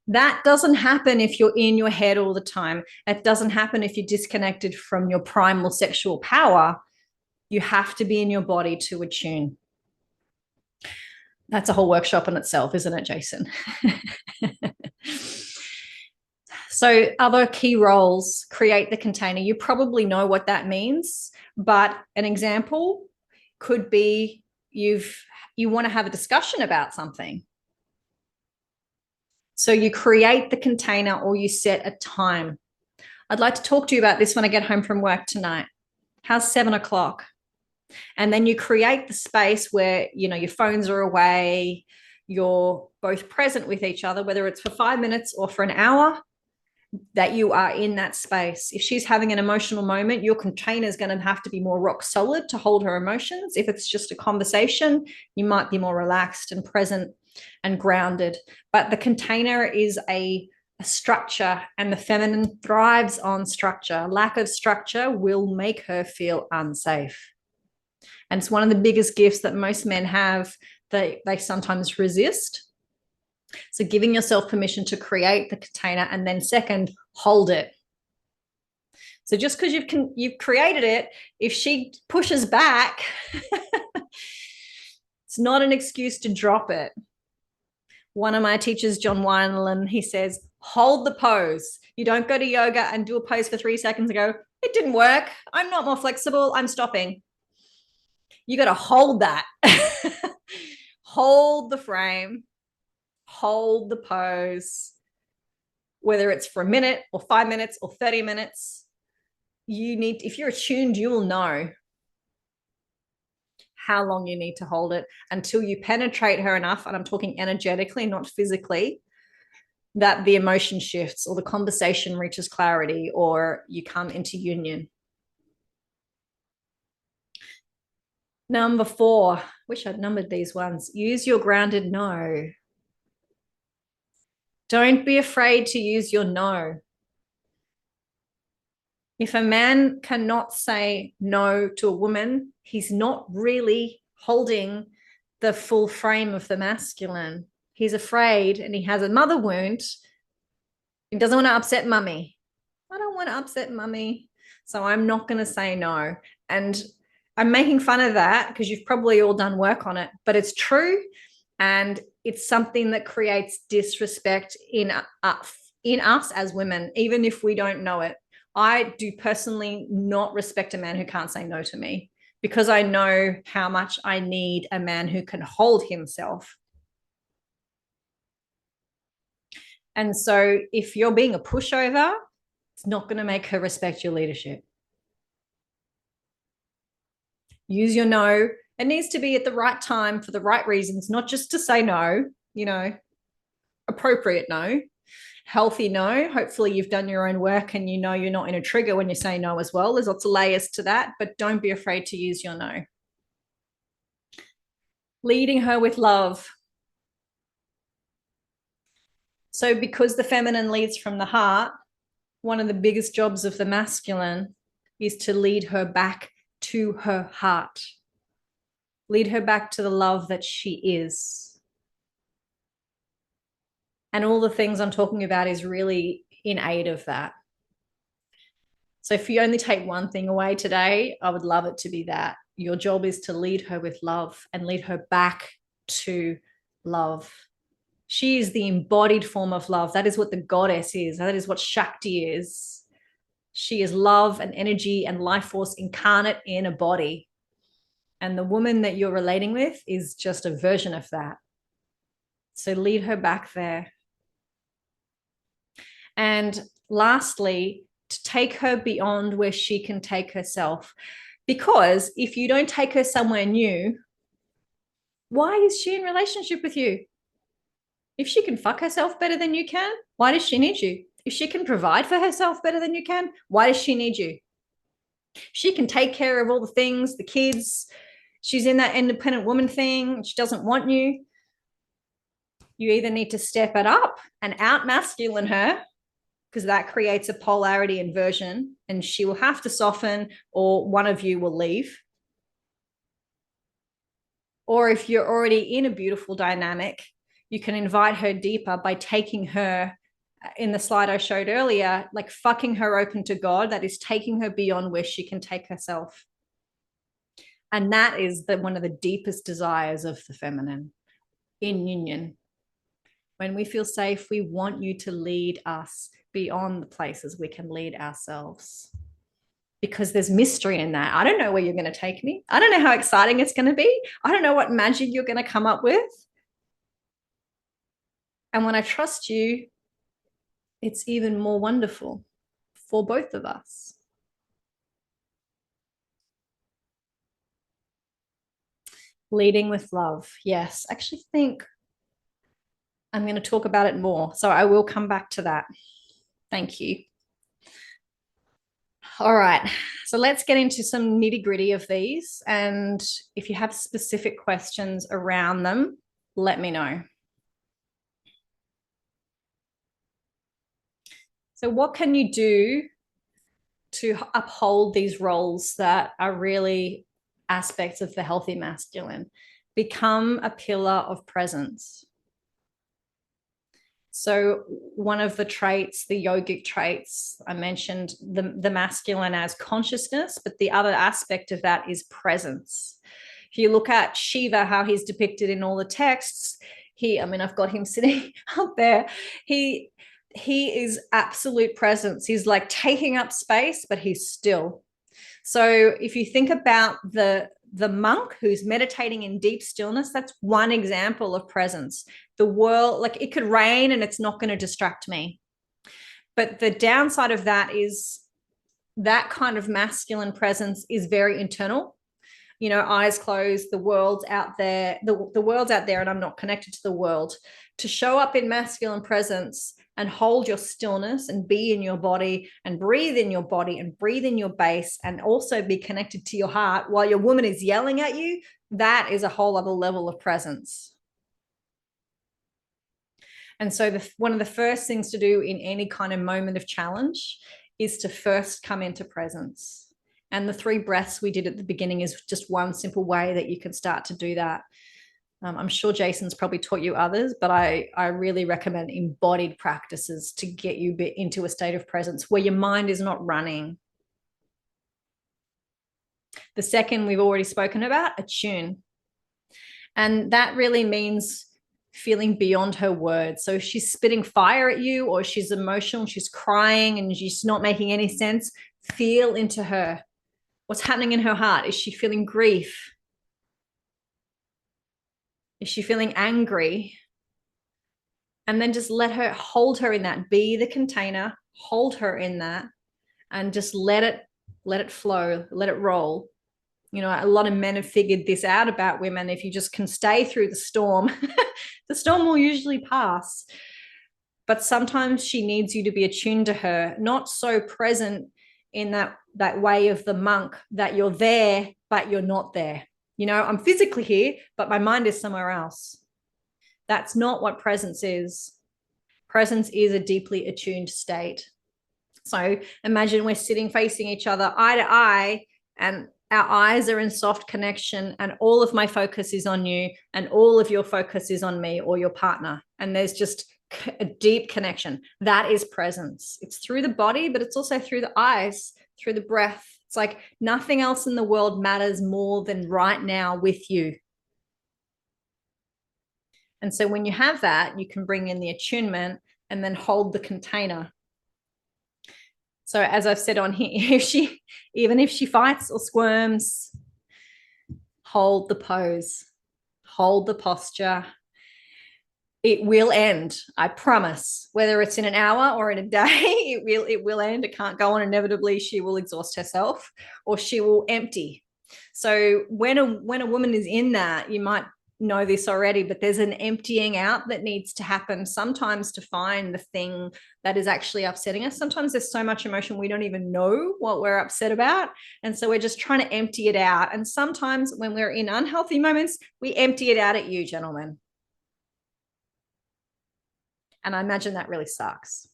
That doesn't happen if you're in your head all the time. It doesn't happen if you're disconnected from your primal sexual power. You have to be in your body to attune. That's a whole workshop in itself, isn't it, Jason? So other key roles, create the container. You probably know what that means, but an example could be you want to have a discussion about something. So you create the container or you set a time. I'd like to talk to you about this when I get home from work tonight. How's 7 o'clock? And then you create the space where, your phones are away, you're both present with each other, whether it's for 5 minutes or for an hour, that you are in that space. If she's having an emotional moment, your container is going to have to be more rock solid to hold her emotions. If it's just a conversation, you might be more relaxed and present and grounded. But the container is a structure, and the feminine thrives on structure. Lack of structure will make her feel unsafe. And it's one of the biggest gifts that most men have that they sometimes resist. So giving yourself permission to create the container, and then second, hold it. So just because you've created it, if she pushes back, it's not an excuse to drop it. One of my teachers, John Wineland, he says, hold the pose. You don't go to yoga and do a pose for 3 seconds and go, it didn't work. I'm not more flexible. I'm stopping. You got to hold that. Hold the frame. Hold the pose, whether it's for a minute or 5 minutes or 30 minutes. If you're attuned, you will know how long you need to hold it until you penetrate her enough, and I'm talking energetically, not physically, that the emotion shifts or the conversation reaches clarity or you come into union. Number 4, wish I'd numbered these ones. Use your grounded no. Don't be afraid to use your no. If a man cannot say no to a woman, he's not really holding the full frame of the masculine. He's afraid and he has a mother wound. He doesn't want to upset mummy. I don't want to upset mummy. So I'm not going to say no. And I'm making fun of that because you've probably all done work on it, but it's true. And it's something that creates disrespect in us as women, even if we don't know it. I do personally not respect a man who can't say no to me because I know how much I need a man who can hold himself. And so if you're being a pushover, it's not going to make her respect your leadership. Use your no. It needs to be at the right time for the right reasons, not just to say no, appropriate no, healthy no. Hopefully, you've done your own work and you know you're not in a trigger when you say no as well. There's lots of layers to that, but don't be afraid to use your no. Leading her with love. So, because the feminine leads from the heart, one of the biggest jobs of the masculine is to lead her back to her heart. Lead her back to the love that she is. And all the things I'm talking about is really in aid of that. So if you only take one thing away today, I would love it to be that. Your job is to lead her with love and lead her back to love. She is the embodied form of love. That is what the goddess is. That is what Shakti is. She is love and energy and life force incarnate in a body. And the woman that you're relating with is just a version of that. So lead her back there. And lastly, to take her beyond where she can take herself. Because if you don't take her somewhere new, why is she in relationship with you? If she can fuck herself better than you can, why does she need you? If she can provide for herself better than you can, why does she need you? She can take care of all the things, the kids. She's in that independent woman thing. She doesn't want you. You either need to step it up and out masculine her, because that creates a polarity inversion and she will have to soften or one of you will leave. Or if you're already in a beautiful dynamic, you can invite her deeper by taking her in the slide I showed earlier, like fucking her open to God. That is taking her beyond where she can take herself. And that is one of the deepest desires of the feminine in union. When we feel safe, we want you to lead us beyond the places we can lead ourselves. Because there's mystery in that. I don't know where you're going to take me. I don't know how exciting it's going to be. I don't know what magic you're going to come up with. And when I trust you, it's even more wonderful for both of us. Leading with love. Yes, I actually think I'm going to talk about it more. So I will come back to that. Thank you. All right. So let's get into some nitty gritty of these. And if you have specific questions around them, let me know. So what can you do to uphold these roles that are really aspects of the healthy masculine? Become a pillar of presence. So one of the traits, the yogic traits, I mentioned the masculine as consciousness, but the other aspect of that is presence. If you look at Shiva, how he's depicted in all the texts, I've got him sitting up there. He is absolute presence. He's like taking up space, but he's still. So if you think about the monk who's meditating in deep stillness, that's one example of presence. The world, like it could rain and it's not going to distract me. But the downside of that is that kind of masculine presence is very internal. Eyes closed, the world's out there, the world's out there and I'm not connected to the world. To show up in masculine presence and hold your stillness and be in your body and breathe in your body and breathe in your base and also be connected to your heart while your woman is yelling at you, that is a whole other level of presence. And so one of the first things to do in any kind of moment of challenge is to first come into presence. And the 3 breaths we did at the beginning is just one simple way that you can start to do that. I'm sure Jason's probably taught you others, but I really recommend embodied practices to get you into a state of presence where your mind is not running. The second we've already spoken about, attune. And that really means feeling beyond her words. So if she's spitting fire at you, or she's emotional, she's crying and she's not making any sense, feel into her. What's happening in her heart? Is she feeling grief? Is she feeling angry? And then just hold her in that. Be the container, hold her in that, and just let it flow, let it roll. You know, a lot of men have figured this out about women. If you just can stay through the storm, the storm will usually pass. But sometimes she needs you to be attuned to her, not so present in that way of the monk that you're there, but you're not there. You know, I'm physically here, but my mind is somewhere else. That's not what presence is. Presence is a deeply attuned state. So imagine we're sitting facing each other eye to eye, and our eyes are in soft connection, and all of my focus is on you and all of your focus is on me or your partner. And there's just a deep connection. That is presence. It's through the body, but it's also through the eyes, through the breath. It's like nothing else in the world matters more than right now with you. And so when you have that, you can bring in the attunement and then hold the container. So as I've said on here, even if she fights or squirms, hold the pose, hold the posture. It will end, I promise. Whether it's in an hour or in a day, it will end. It can't go on. Inevitably, she will exhaust herself or she will empty. So when a woman is in that, you might know this already, but there's an emptying out that needs to happen sometimes to find the thing that is actually upsetting us. Sometimes there's so much emotion we don't even know what we're upset about, and so we're just trying to empty it out. And sometimes when we're in unhealthy moments, we empty it out at you, gentlemen, and I imagine that really sucks.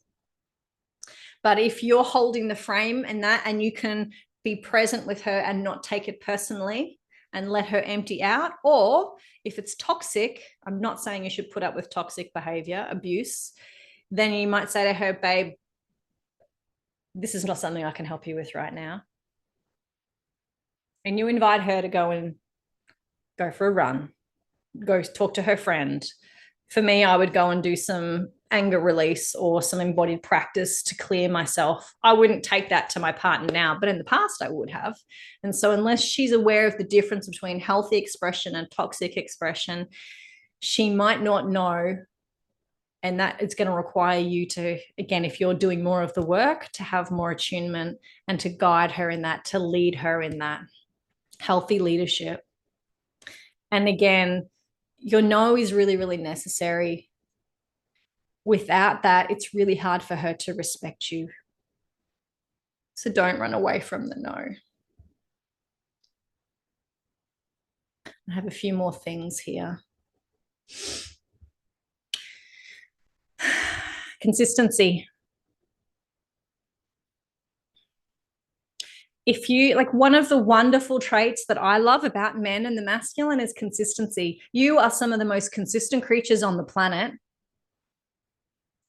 But if you're holding the frame and you can be present with her and not take it personally and let her empty out, or if it's toxic, I'm not saying you should put up with toxic behavior, abuse, then you might say to her, babe, this is not something I can help you with right now. And you invite her to go for a run, go talk to her friend. For me, I would go and do some anger release or some embodied practice to clear myself. I wouldn't take that to my partner now, but in the past I would have. And so unless she's aware of the difference between healthy expression and toxic expression, she might not know. And that it's going to require you to, again, if you're doing more of the work, to have more attunement and to guide her in that, to lead her in that healthy leadership. And again, your no is really, really necessary. Without that, it's really hard for her to respect you. So don't run away from the no. I have a few more things here. Consistency. If you like, one of the wonderful traits that I love about men and the masculine is consistency. You are some of the most consistent creatures on the planet.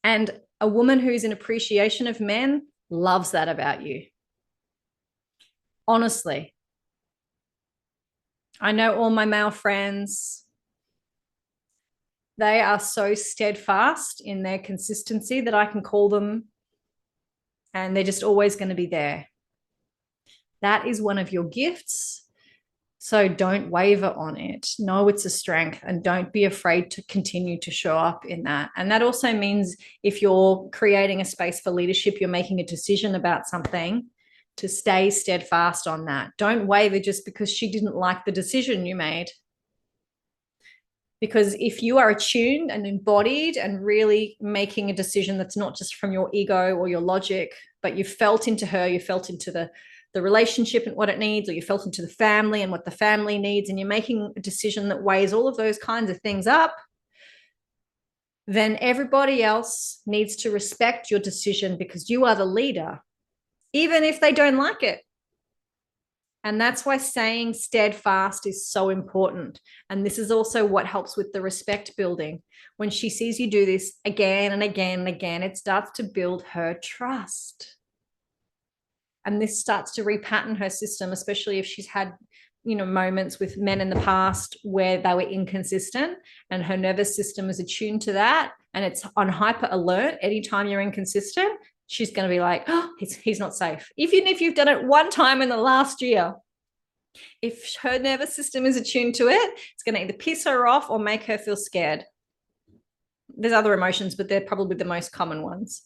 And a woman who's in appreciation of men loves that about you. Honestly. I know all my male friends, they are so steadfast in their consistency that I can call them and they're just always going to be there. That is one of your gifts. So don't waver on it. Know it's a strength and don't be afraid to continue to show up in that. And that also means if you're creating a space for leadership, you're making a decision about something, to stay steadfast on that. Don't waver just because she didn't like the decision you made. Because if you are attuned and embodied and really making a decision that's not just from your ego or your logic, but you felt into her, you felt into the relationship and what it needs, or you felt into the family and what the family needs, and you're making a decision that weighs all of those kinds of things up, then everybody else needs to respect your decision because you are the leader, even if they don't like it. And that's why staying steadfast is so important. And this is also what helps with the respect building. When she sees you do this again and again and again, it starts to build her trust. And this starts to repattern her system, especially if she's had, moments with men in the past where they were inconsistent and her nervous system is attuned to that and it's on hyper alert anytime you're inconsistent. She's going to be like, oh, he's not safe. Even if you've done it one time in the last year, if her nervous system is attuned to it, it's going to either piss her off or make her feel scared. There's other emotions, but they're probably the most common ones.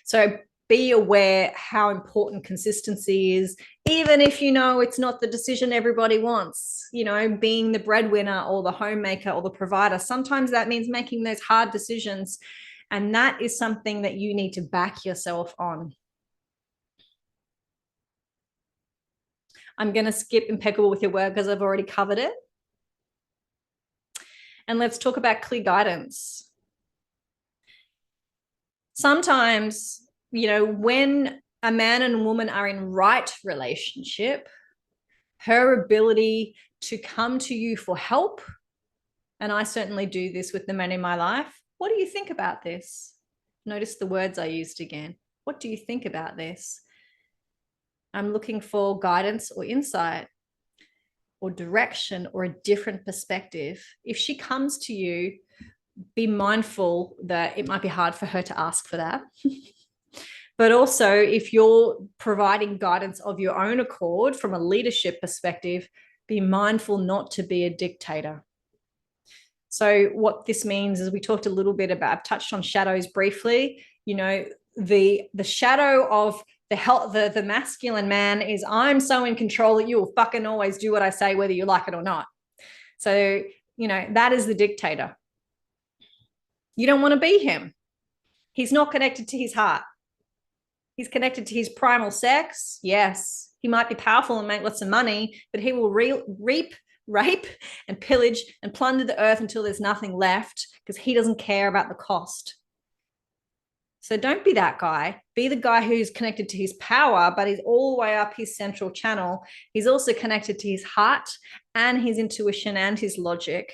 So be aware how important consistency is, even if it's not the decision everybody wants. Being the breadwinner or the homemaker or the provider, sometimes that means making those hard decisions. And that is something that you need to back yourself on. I'm going to skip impeccable with your word because I've already covered it. And let's talk about clear guidance. Sometimes, when a man and a woman are in right relationship, her ability to come to you for help, and I certainly do this with the men in my life. What do you think about this? Notice the words I used again. What do you think about this? I'm looking for guidance or insight or direction or a different perspective. If she comes to you, be mindful that it might be hard for her to ask for that. But also, if you're providing guidance of your own accord from a leadership perspective, be mindful not to be a dictator. So what this means is, we talked a little bit about, I've touched on shadows briefly. The shadow of the masculine man is, I'm so in control that you will fucking always do what I say, whether you like it or not. So, that is the dictator. You don't want to be him. He's not connected to his heart. He's connected to his primal sex. Yes, he might be powerful and make lots of money, but he will reap, rape, and pillage and plunder the earth until there's nothing left, because he doesn't care about the cost. So don't be that guy. Be the guy who's connected to his power, but he's all the way up his central channel. He's also connected to his heart and his intuition and his logic.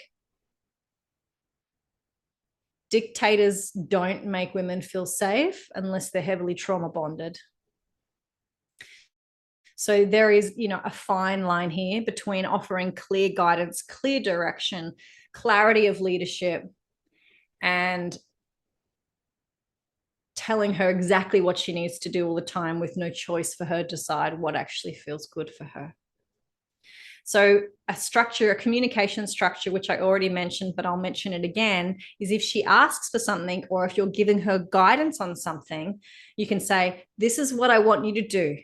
Dictators don't make women feel safe unless they're heavily trauma bonded. So there is, a fine line here between offering clear guidance, clear direction, clarity of leadership, and telling her exactly what she needs to do all the time with no choice for her to decide what actually feels good for her. So a communication structure, which I already mentioned, but I'll mention it again, is if she asks for something, or if you're giving her guidance on something, you can say, this is what I want you to do.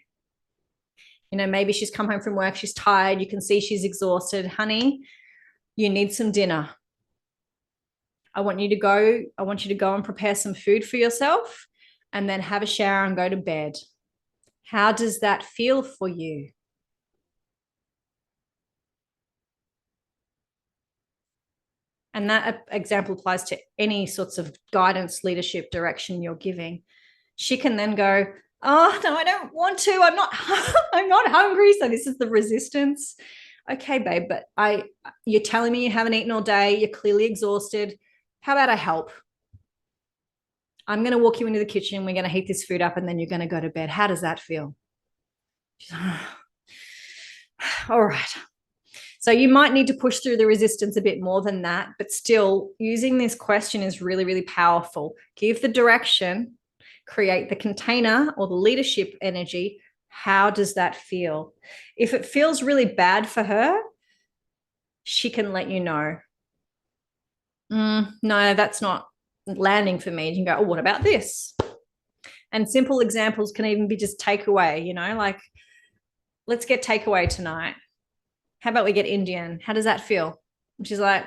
Maybe she's come home from work, she's tired, you can see she's exhausted. Honey, you need some dinner. I want you to go and prepare some food for yourself, and then have a shower and go to bed. How does that feel for you? And that example applies to any sorts of guidance, leadership, direction you're giving. She can then go, oh, no, I don't want to. I'm not hungry. So this is the resistance. Okay, babe, but you're telling me you haven't eaten all day. You're clearly exhausted. How about I help? I'm going to walk you into the kitchen. We're going to heat this food up, and then you're going to go to bed. How does that feel? She's like, all right. So you might need to push through the resistance a bit more than that, but still, using this question is really, really powerful. Give the direction, create the container or the leadership energy. How does that feel? If it feels really bad for her, she can let you know. No, that's not landing for me. You can go, oh, what about this? And simple examples can even be just takeaway, like, let's get takeaway tonight. How about we get Indian? How does that feel? And she's like,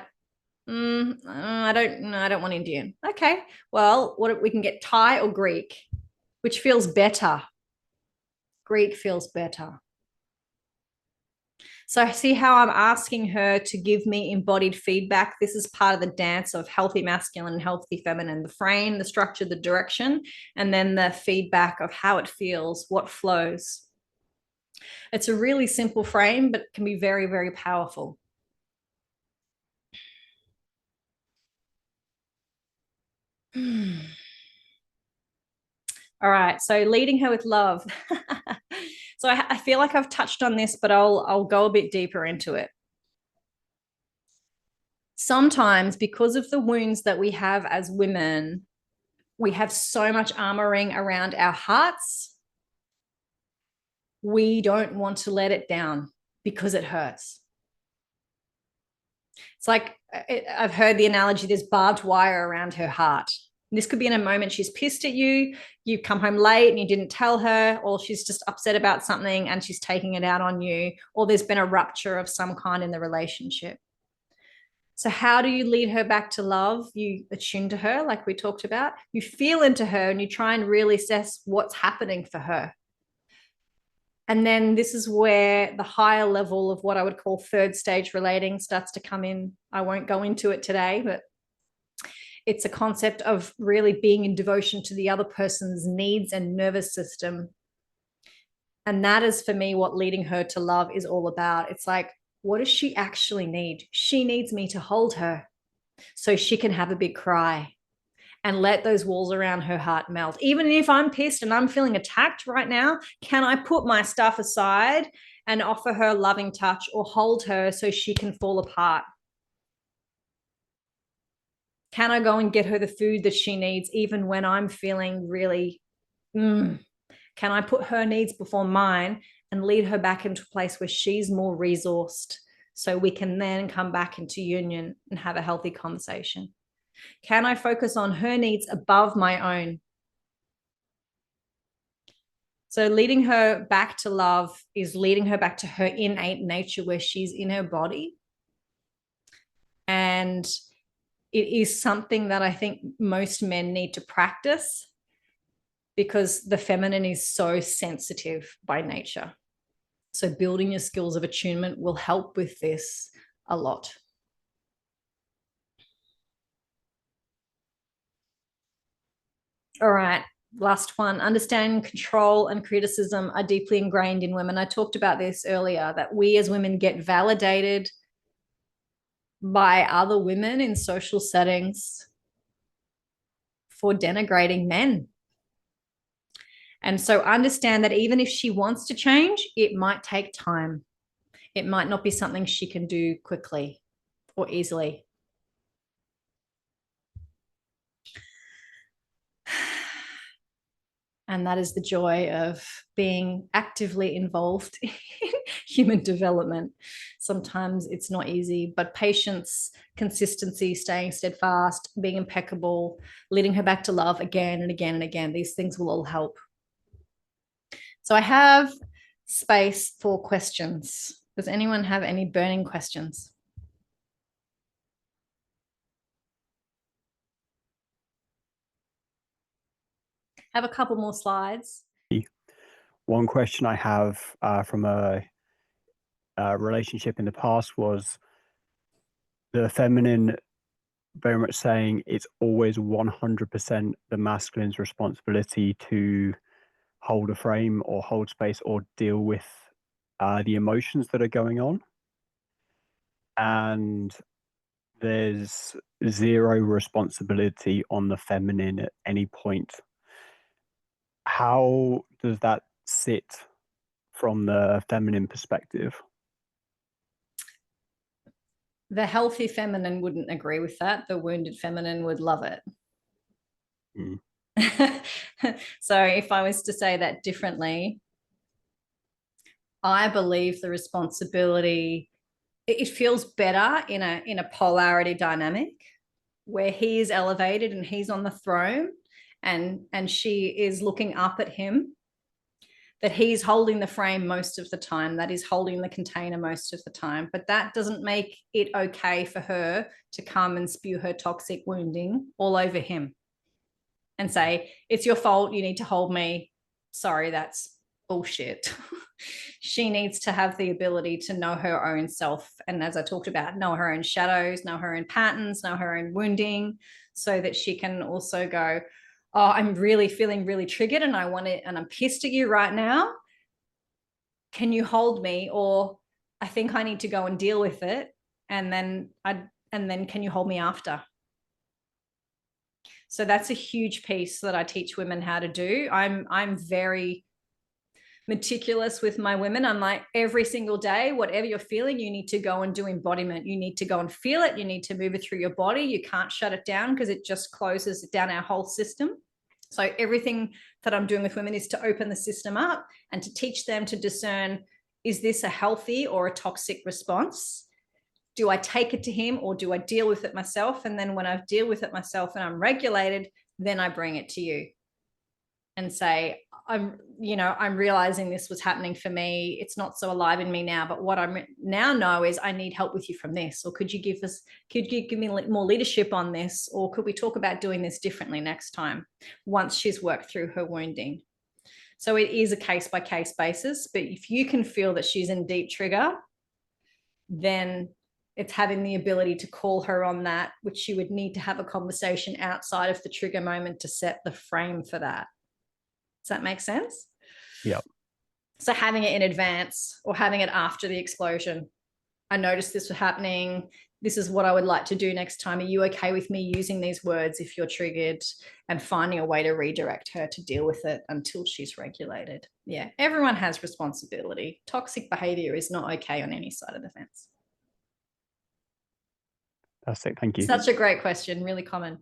I don't want Indian. Okay, well, what we can get Thai or Greek, which feels better. Greek feels better. So see how I'm asking her to give me embodied feedback. This is part of the dance of healthy masculine and healthy feminine: the frame, the structure, the direction, and then the feedback of how it feels, what flows. It's a really simple frame, but can be very, very powerful. All right. So leading her with love. So I feel like I've touched on this, but I'll go a bit deeper into it. Sometimes, because of the wounds that we have as women, we have so much armoring around our hearts. We don't want to let it down because it hurts. It's like I've heard the analogy, there's barbed wire around her heart. This could be in a moment she's pissed at you, you come home late and you didn't tell her, or she's just upset about something and she's taking it out on you, or there's been a rupture of some kind in the relationship. So, how do you lead her back to love? You attune to her, like we talked about. You feel into her and you try and really assess what's happening for her. And then this is where the higher level of what I would call third stage relating starts to come in. I won't go into it today, but it's a concept of really being in devotion to the other person's needs and nervous system. And that is for me what leading her to love is all about. It's like, what does she actually need? She needs me to hold her so she can have a big cry and let those walls around her heart melt. Even if I'm pissed and I'm feeling attacked right now, can I put my stuff aside and offer her a loving touch or hold her so she can fall apart? Can I go and get her the food that she needs even when I'm feeling really, can I put her needs before mine and lead her back into a place where she's more resourced so we can then come back into union and have a healthy conversation? Can I focus on her needs above my own? So leading her back to love is leading her back to her innate nature where she's in her body. And it is something that I think most men need to practice because the feminine is so sensitive by nature. So building your skills of attunement will help with this a lot. All right. Last one. Understanding control and criticism are deeply ingrained in women. I talked about this earlier, that we as women get validated by other women in social settings for denigrating men. And so understand that even if she wants to change, it might take time. It might not be something she can do quickly or easily. And that is the joy of being actively involved in human development. Sometimes it's not easy, but patience, consistency, staying steadfast, being impeccable, leading her back to love again and again and again, these things will all help. So I have space for questions. Does anyone have any burning questions? Have a couple more slides. One question I have from a relationship in the past was the feminine very much saying it's always 100% the masculine's responsibility to hold a frame or hold space or deal with the emotions that are going on. And there's zero responsibility on the feminine at any point. How does that sit from the feminine perspective? The healthy feminine wouldn't agree with that. The wounded feminine would love it. Mm. So if I was to say that differently, I believe the responsibility, it feels better in a polarity dynamic where he is elevated and he's on the throne and she is looking up at him, that he's holding the frame most of the time, that is holding the container most of the time. But that doesn't make it okay for her to come and spew her toxic wounding all over him and say, it's your fault, you need to hold me. Sorry, that's bullshit. She needs to have the ability to know her own self. And as I talked about, know her own shadows, know her own patterns, know her own wounding, so that she can also go, oh, I'm really feeling really triggered and I want it, and I'm pissed at you right now. can you hold me? Or I think I need to go and deal with it. And then can you hold me after? So that's a huge piece that I teach women how to do. I'm very meticulous with my women. I'm like, every single day, whatever you're feeling, you need to go and do embodiment. You need to go and feel it. You need to move it through your body. You can't shut it down because it just closes down our whole system. So everything that I'm doing with women is to open the system up and to teach them to discern, is this a healthy or a toxic response? Do I take it to him or do I deal with it myself? And then when I deal with it myself and I'm regulated, then I bring it to you and say, I'm realizing this was happening for me. It's not so alive in me now, but what I now know is I need help with you from this. Or could you give me more leadership on this? Or could we talk about doing this differently next time once she's worked through her wounding? So it is a case by case basis, but if you can feel that she's in deep trigger, then it's having the ability to call her on that, which you would need to have a conversation outside of the trigger moment to set the frame for that. Does that make sense? Yeah. So having it in advance or having it after the explosion. I noticed this was happening. This is what I would like to do next time. Are you okay with me using these words if you're triggered, and finding a way to redirect her to deal with it until she's regulated? Yeah, everyone has responsibility. Toxic behavior is not okay on any side of the fence. That's it. Thank you. Such a great question. Really common.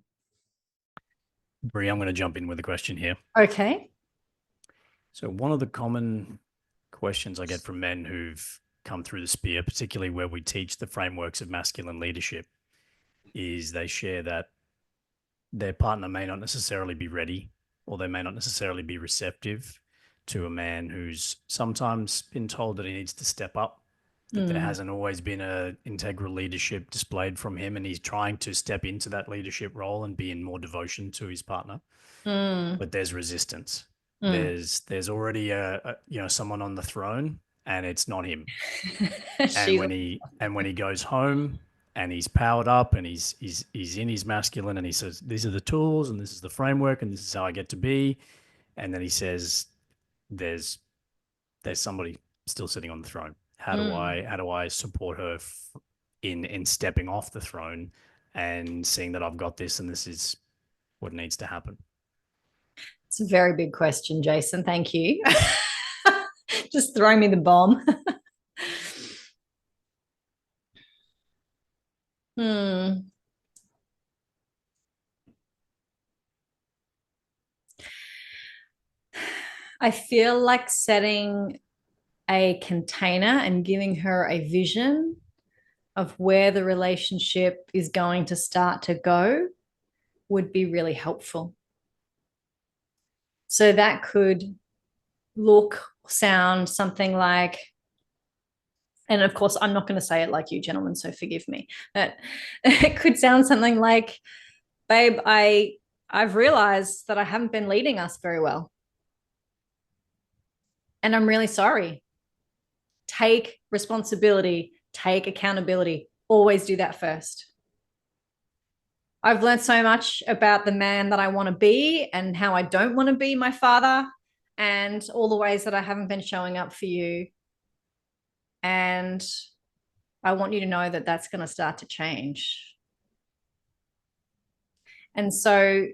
Brie, I'm going to jump in with a question here. Okay. So one of the common questions I get from men who've come through the spear, particularly where we teach the frameworks of masculine leadership, is they share that their partner may not necessarily be ready, or they may not necessarily be receptive to a man who's sometimes been told that he needs to step up, that there hasn't always been a integral leadership displayed from him, and he's trying to step into that leadership role and be in more devotion to his partner. But there's resistance. There's already someone on the throne, and it's not him. And when he goes home and he's powered up and he's in his masculine, and he says, these are the tools and this is the framework and this is how I get to be, and then he says, there's somebody still sitting on the throne. How do I support her in stepping off the throne and seeing that I've got this and this is what needs to happen? It's a very big question, Jason. Thank you. Just throw me the bomb. I feel like setting a container and giving her a vision of where the relationship is going to start to go would be really helpful. So that could sound something like, and of course, I'm not going to say it like you, gentlemen, so forgive me, but it could sound something like, babe, I've realized that I haven't been leading us very well. And I'm really sorry. Take responsibility, take accountability. Always do that first. I've learned so much about the man that I want to be and how I don't want to be my father, and all the ways that I haven't been showing up for you. And I want you to know that that's going to start to change. And so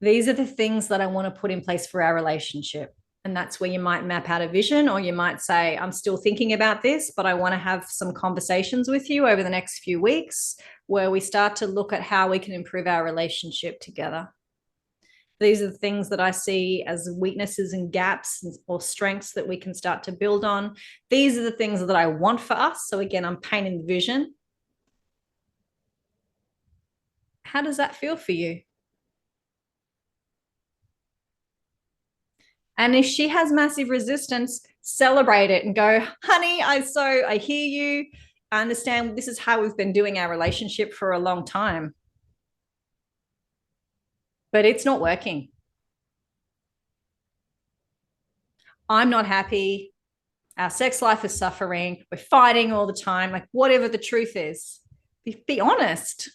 these are the things that I want to put in place for our relationship. And that's where you might map out a vision, or you might say, I'm still thinking about this, but I want to have some conversations with you over the next few weeks where we start to look at how we can improve our relationship together. These are the things that I see as weaknesses and gaps or strengths that we can start to build on. These are the things that I want for us. So again, I'm painting the vision. How does that feel for you? And if she has massive resistance, celebrate it and go, honey, I hear you. I understand this is how we've been doing our relationship for a long time, but it's not working. I'm not happy. Our sex life is suffering. We're fighting all the time. Like, whatever the truth is, be honest.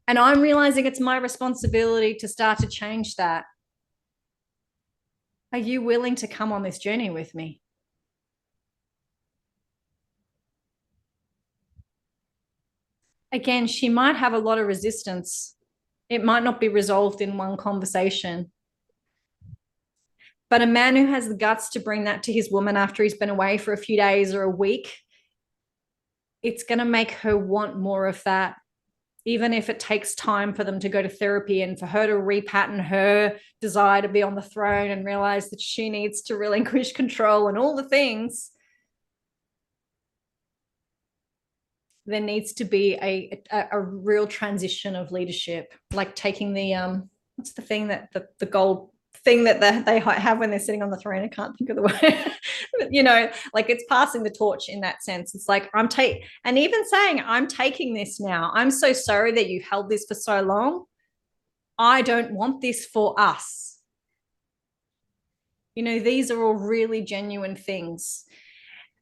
And I'm realizing it's my responsibility to start to change that. Are you willing to come on this journey with me? Again, she might have a lot of resistance. It might not be resolved in one conversation. But a man who has the guts to bring that to his woman after he's been away for a few days or a week, it's going to make her want more of that, even if it takes time for them to go to therapy and for her to repattern her desire to be on the throne and realize that she needs to relinquish control and all the things. There needs to be a real transition of leadership, like taking the what's the thing that the gold thing that they have when they're sitting on the throne. I can't think of the word. But, you know, like it's passing the torch in that sense. It's like and even saying, I'm taking this now. I'm so sorry that you held this for so long. I don't want this for us. You know, these are all really genuine things.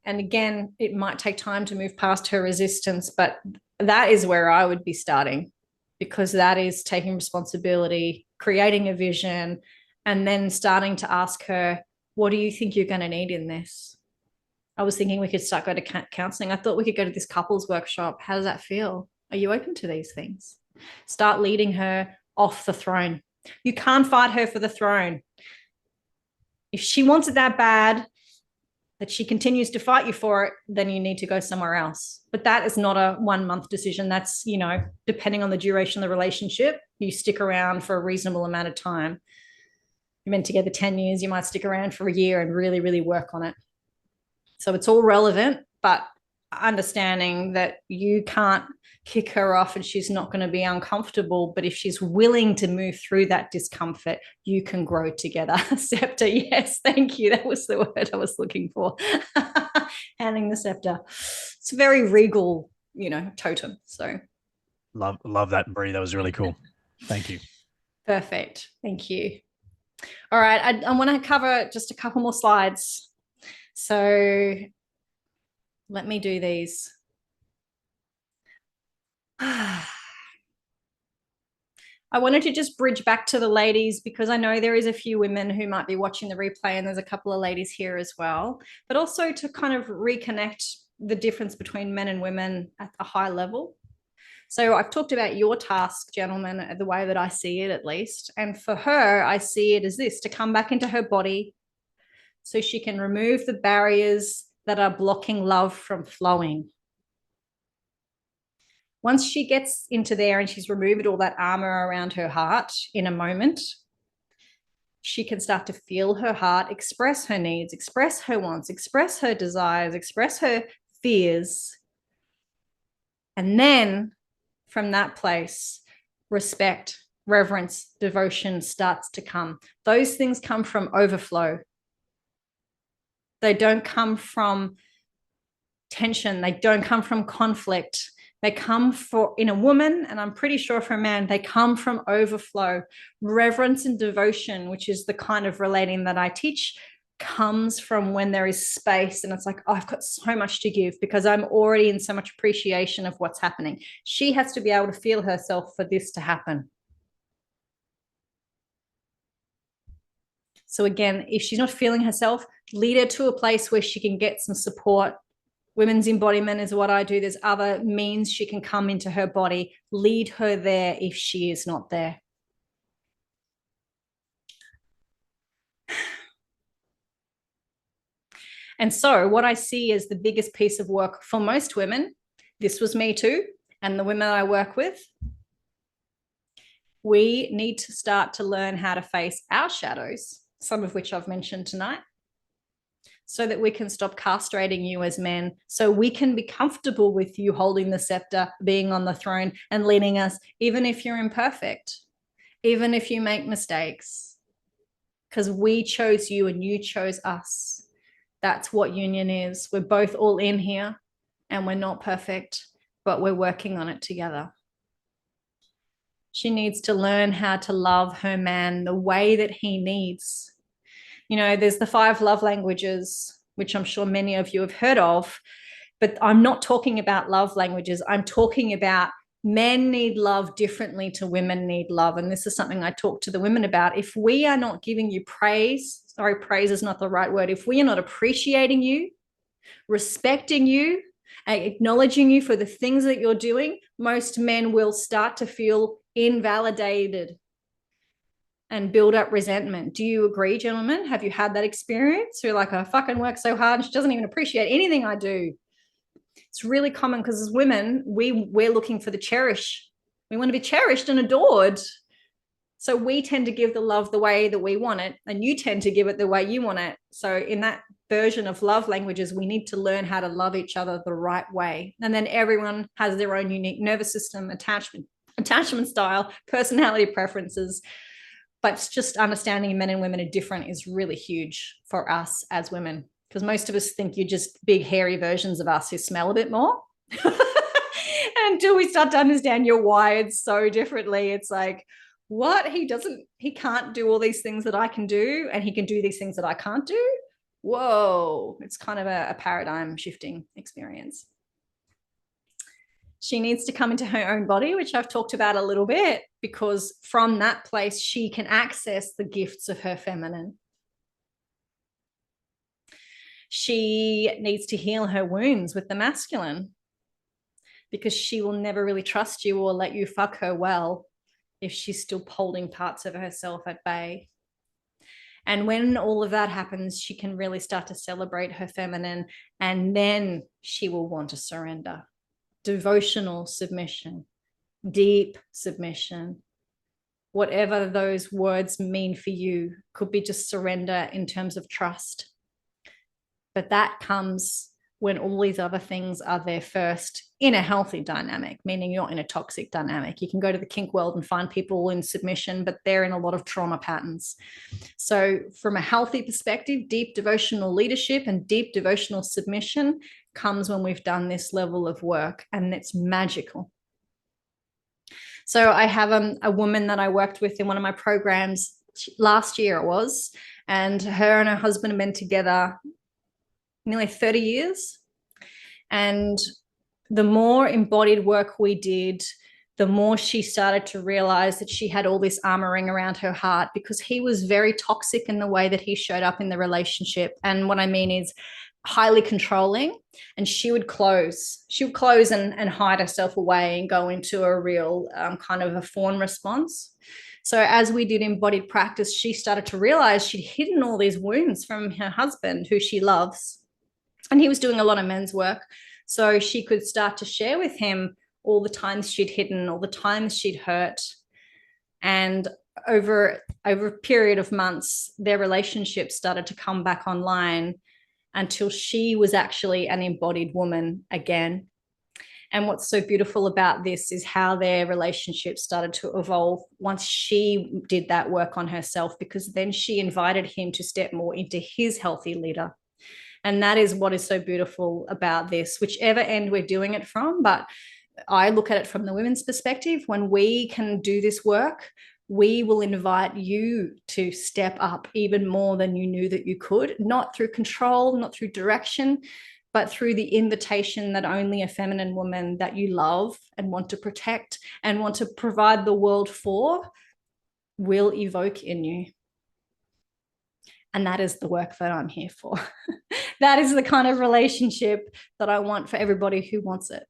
And again, it might take time to move past her resistance, but that is where I would be starting, because that is taking responsibility, creating a vision, and then starting to ask her, what do you think you're going to need in this? I was thinking we could start going to counseling. I thought we could go to this couples workshop. How does that feel? Are you open to these things? Start leading her off the throne. You can't fight her for the throne. If she wants it that bad, that she continues to fight you for it, then you need to go somewhere else. But that is not a 1 month decision. That's, you know, depending on the duration of the relationship, you stick around for a reasonable amount of time. You've been together 10 years, you might stick around for a year and really, really work on it. So it's all relevant, but understanding that you can't kick her off and she's not going to be uncomfortable. But if she's willing to move through that discomfort, you can grow together. Scepter, yes, thank you. That was the word I was looking for. Handing the scepter. It's a very regal, you know, totem. So love that, Brie. That was really cool. Thank you. Perfect. Thank you. All right. I want to cover just a couple more slides. So let me do these. I wanted to just bridge back to the ladies, because I know there is a few women who might be watching the replay, and there's a couple of ladies here as well, but also to kind of reconnect the difference between men and women at a high level. So I've talked about your task, gentlemen, the way that I see it, at least. And for her, I see it as this: to come back into her body so she can remove the barriers that are blocking love from flowing. Once she gets into there and she's removed all that armor around her heart in a moment, she can start to feel her heart, express her needs, express her wants, express her desires, express her fears. And then from that place, respect, reverence, devotion starts to come. Those things come from overflow. They don't come from tension. They don't come from conflict. They come in a woman, and I'm pretty sure for a man, they come from overflow. Reverence and devotion, which is the kind of relating that I teach, comes from when there is space and it's like, oh, I've got so much to give because I'm already in so much appreciation of what's happening. She has to be able to feel herself for this to happen. So again, if she's not feeling herself, lead her to a place where she can get some support. Women's embodiment is what I do. There's other means she can come into her body. Lead her there if she is not there. And so what I see as the biggest piece of work for most women, this was me too, and the women I work with, we need to start to learn how to face our shadows, some of which I've mentioned tonight, so that we can stop castrating you as men, so we can be comfortable with you holding the scepter, being on the throne and leading us, even if you're imperfect, even if you make mistakes, because we chose you and you chose us. That's what union is. We're both all in here and we're not perfect, but we're working on it together. She needs to learn how to love her man the way that he needs. You know, there's the 5 love languages, which I'm sure many of you have heard of, but I'm not talking about love languages. I'm talking about Men need love differently to women need love. And this is something I talk to the women about. If we are not giving you praise, sorry, praise is not the right word. If we are not appreciating you, respecting you, and acknowledging you for the things that you're doing, most men will start to feel invalidated and build up resentment. Do you agree, gentlemen? Have you had that experience? You're like, I fucking work so hard and she doesn't even appreciate anything I do. It's really common because as women, we're looking for the cherish. We want to be cherished and adored. So we tend to give the love the way that we want it, and you tend to give it the way you want it. So in that version of love languages, we need to learn how to love each other the right way. And then everyone has their own unique nervous system, attachment style, personality preferences. But it's just understanding men and women are different is really huge for us as women, because most of us think you're just big, hairy versions of us who smell a bit more. Until we start to understand you're wired so differently, it's like, what? He can't do all these things that I can do, and he can do these things that I can't do. Whoa, it's kind of a paradigm shifting experience. She needs to come into her own body, which I've talked about a little bit, because from that place, she can access the gifts of her feminine. She needs to heal her wounds with the masculine, because she will never really trust you or let you fuck her well if she's still holding parts of herself at bay. And when all of that happens, she can really start to celebrate her feminine, and then she will want to surrender. Devotional submission, deep submission, whatever those words mean for you, could be just surrender in terms of trust. But that comes when all these other things are there first in a healthy dynamic, meaning you're not in a toxic dynamic. You can go to the kink world and find people in submission, but they're in a lot of trauma patterns. So from a healthy perspective, deep devotional leadership and deep devotional submission comes when we've done this level of work, and it's magical. So I have a woman that I worked with in one of my programs last year it was, and her and her husband have been together nearly 30 years. And the more embodied work we did, the more she started to realize that she had all this armoring around her heart, because he was very toxic in the way that he showed up in the relationship. And what I mean is highly controlling, and she would close and hide herself away and go into a real kind of a fawn response. So as we did embodied practice, she started to realize she'd hidden all these wounds from her husband, who she loves. And he was doing a lot of men's work. So she could start to share with him all the times she'd hidden, all the times she'd hurt. And over a period of months, their relationship started to come back online until she was actually an embodied woman again. And what's so beautiful about this is how their relationship started to evolve once she did that work on herself, because then she invited him to step more into his healthy leader. And that is what is so beautiful about this, whichever end we're doing it from. But I look at it from the women's perspective. When we can do this work, we will invite you to step up even more than you knew that you could, not through control, not through direction, but through the invitation that only a feminine woman that you love and want to protect and want to provide the world for will evoke in you. And that is the work that I'm here for. That is the kind of relationship that I want for everybody who wants it.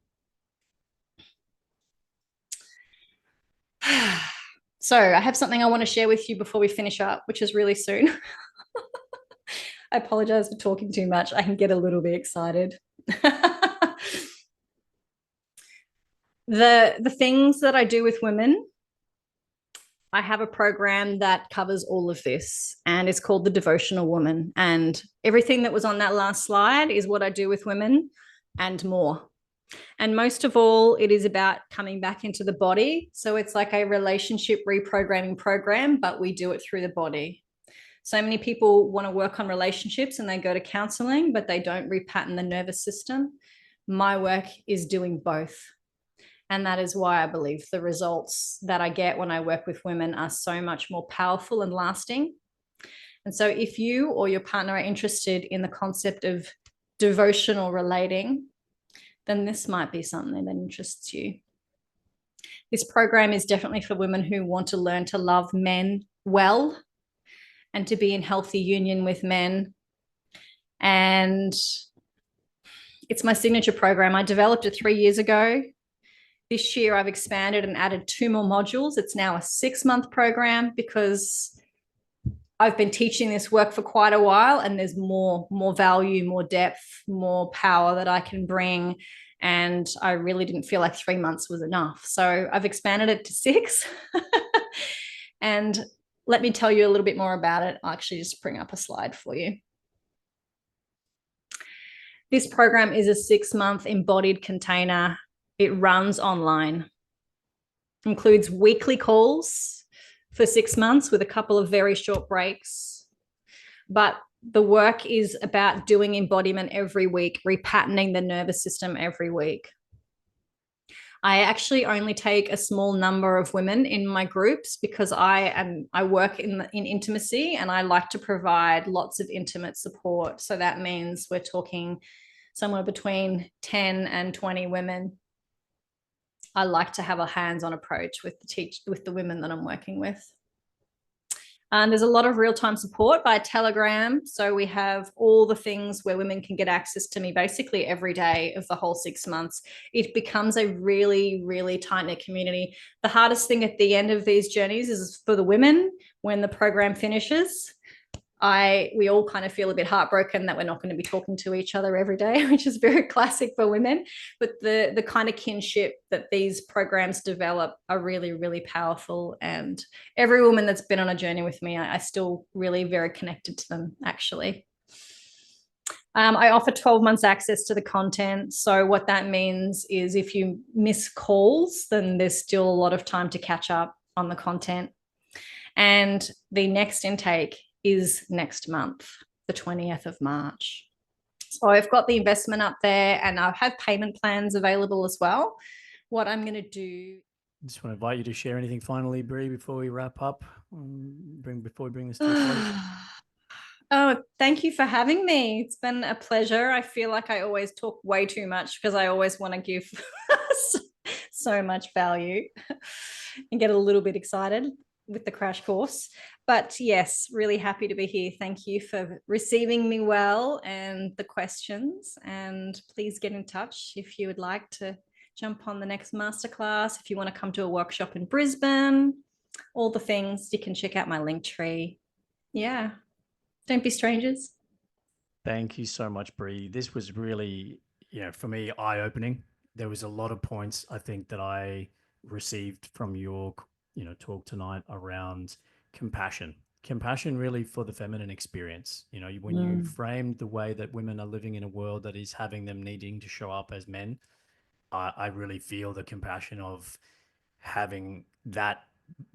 So I have something I want to share with you before we finish up, which is really soon. I apologize for talking too much. I can get a little bit excited. The things that I do with women, I have a program that covers all of this, and it's called the Devotional Woman. And everything that was on that last slide is what I do with women and more. And most of all, it is about coming back into the body. So it's like a relationship reprogramming program, but we do it through the body. So many people want to work on relationships and they go to counseling, but they don't repattern the nervous system. My work is doing both. And that is why I believe the results that I get when I work with women are so much more powerful and lasting. And so if you or your partner are interested in the concept of devotional relating, then this might be something that interests you. This program is definitely for women who want to learn to love men well and to be in healthy union with men. And it's my signature program. I developed it 3 years ago. This year, I've expanded and added 2 more modules. It's now a 6-month program because I've been teaching this work for quite a while, and there's more value, more depth, more power that I can bring. And I really didn't feel like 3 months was enough. So I've expanded it to 6. And let me tell you a little bit more about it. I'll actually just bring up a slide for you. This program is a 6-month embodied container. It runs online. Includes weekly calls for 6 months with a couple of very short breaks. But the work is about doing embodiment every week, repatterning the nervous system every week. I actually only take a small number of women in my groups because I work in intimacy, and I like to provide lots of intimate support. So that means we're talking somewhere between 10 and 20 women. I like to have a hands-on approach with the women that I'm working with. There's a lot of real-time support by Telegram. So we have all the things where women can get access to me basically every day of the whole 6 months. It becomes a really, really tight-knit community. The hardest thing at the end of these journeys is for the women when the program finishes. We all kind of feel a bit heartbroken that we're not going to be talking to each other every day, which is very classic for women. But the kind of kinship that these programs develop are really, really powerful. And every woman that's been on a journey with me, I still really very connected to them, actually. I offer 12 months access to the content. So what that means is if you miss calls, then there's still a lot of time to catch up on the content. And the next intake is next month, the 20th of March. So I've got the investment up there, and I have payment plans available as well. What I'm going to do. I just want to invite you to share anything finally, Brie, before we wrap up, before we bring this to a close. Oh, thank you for having me. It's been a pleasure. I feel like I always talk way too much because I always want to give so much value and get a little bit excited with the crash course. But yes, really happy to be here. Thank you for receiving me well and the questions. And please get in touch if you would like to jump on the next masterclass. If you want to come to a workshop in Brisbane, all the things, you can check out my link tree. Yeah. Don't be strangers. Thank you so much, Brie. This was really, for me, eye-opening. There was a lot of points I think that I received from your, talk tonight around compassion really for the feminine experience. When you framed the way that women are living in a world that is having them needing to show up as men, I really feel the compassion of having that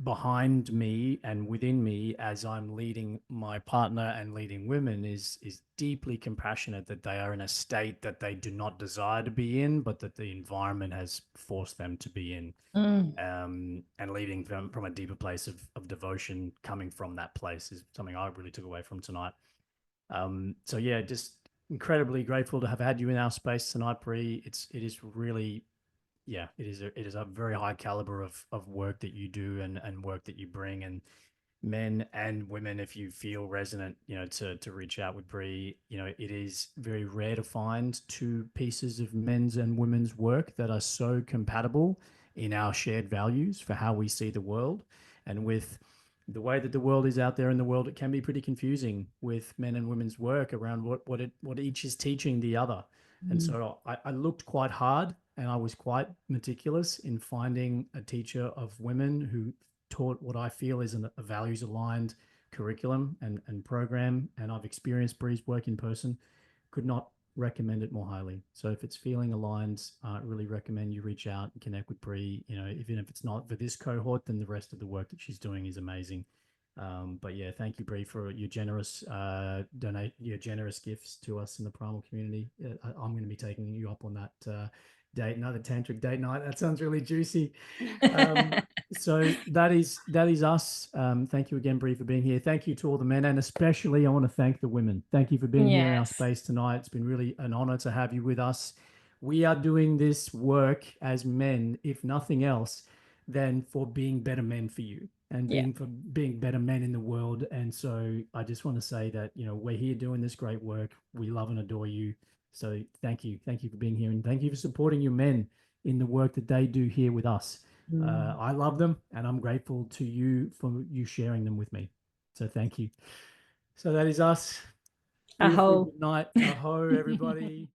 behind me and within me as I'm leading my partner and leading women is deeply compassionate that they are in a state that they do not desire to be in, but that the environment has forced them to be in. And leading them from a deeper place of devotion coming from that place is something I really took away from tonight. So yeah, just incredibly grateful to have had you in our space tonight, Brie. It is really, it is a very high caliber of work that you do and work that you bring, and men and women, if you feel resonant, to reach out with Brie. It is very rare to find 2 pieces of men's and women's work that are so compatible in our shared values for how we see the world. And with the way that the world is out there in the world, it can be pretty confusing with men and women's work around what each is teaching the other. And so I looked quite hard, and I was quite meticulous in finding a teacher of women who taught what I feel is a values-aligned curriculum and program. And I've experienced Bree's work in person. Could not recommend it more highly. So if it's feeling aligned, I really recommend you reach out and connect with Bree. Even if it's not for this cohort, then the rest of the work that she's doing is amazing. But yeah, thank you, Bree, for your generous your generous gifts to us in the Primal community. I'm going to be taking you up on that another tantric date night. That sounds really juicy. So that is us. Thank you again, Bree, for being here. Thank you to all the men, and especially I want to thank the women. Thank you for being here in our space tonight. It's been really an honor to have you with us. We are doing this work as men, if nothing else, than for being better men for you and Yeah. being better men in the world. And so I just want to say that, you know, we're here doing this great work. We love and adore you. So thank you. Thank you for being here, and thank you for supporting your men in the work that they do here with us. I love them, and I'm grateful to you for you sharing them with me. So thank you. So that is us. Beautiful. Aho. Good night. Aho, everybody.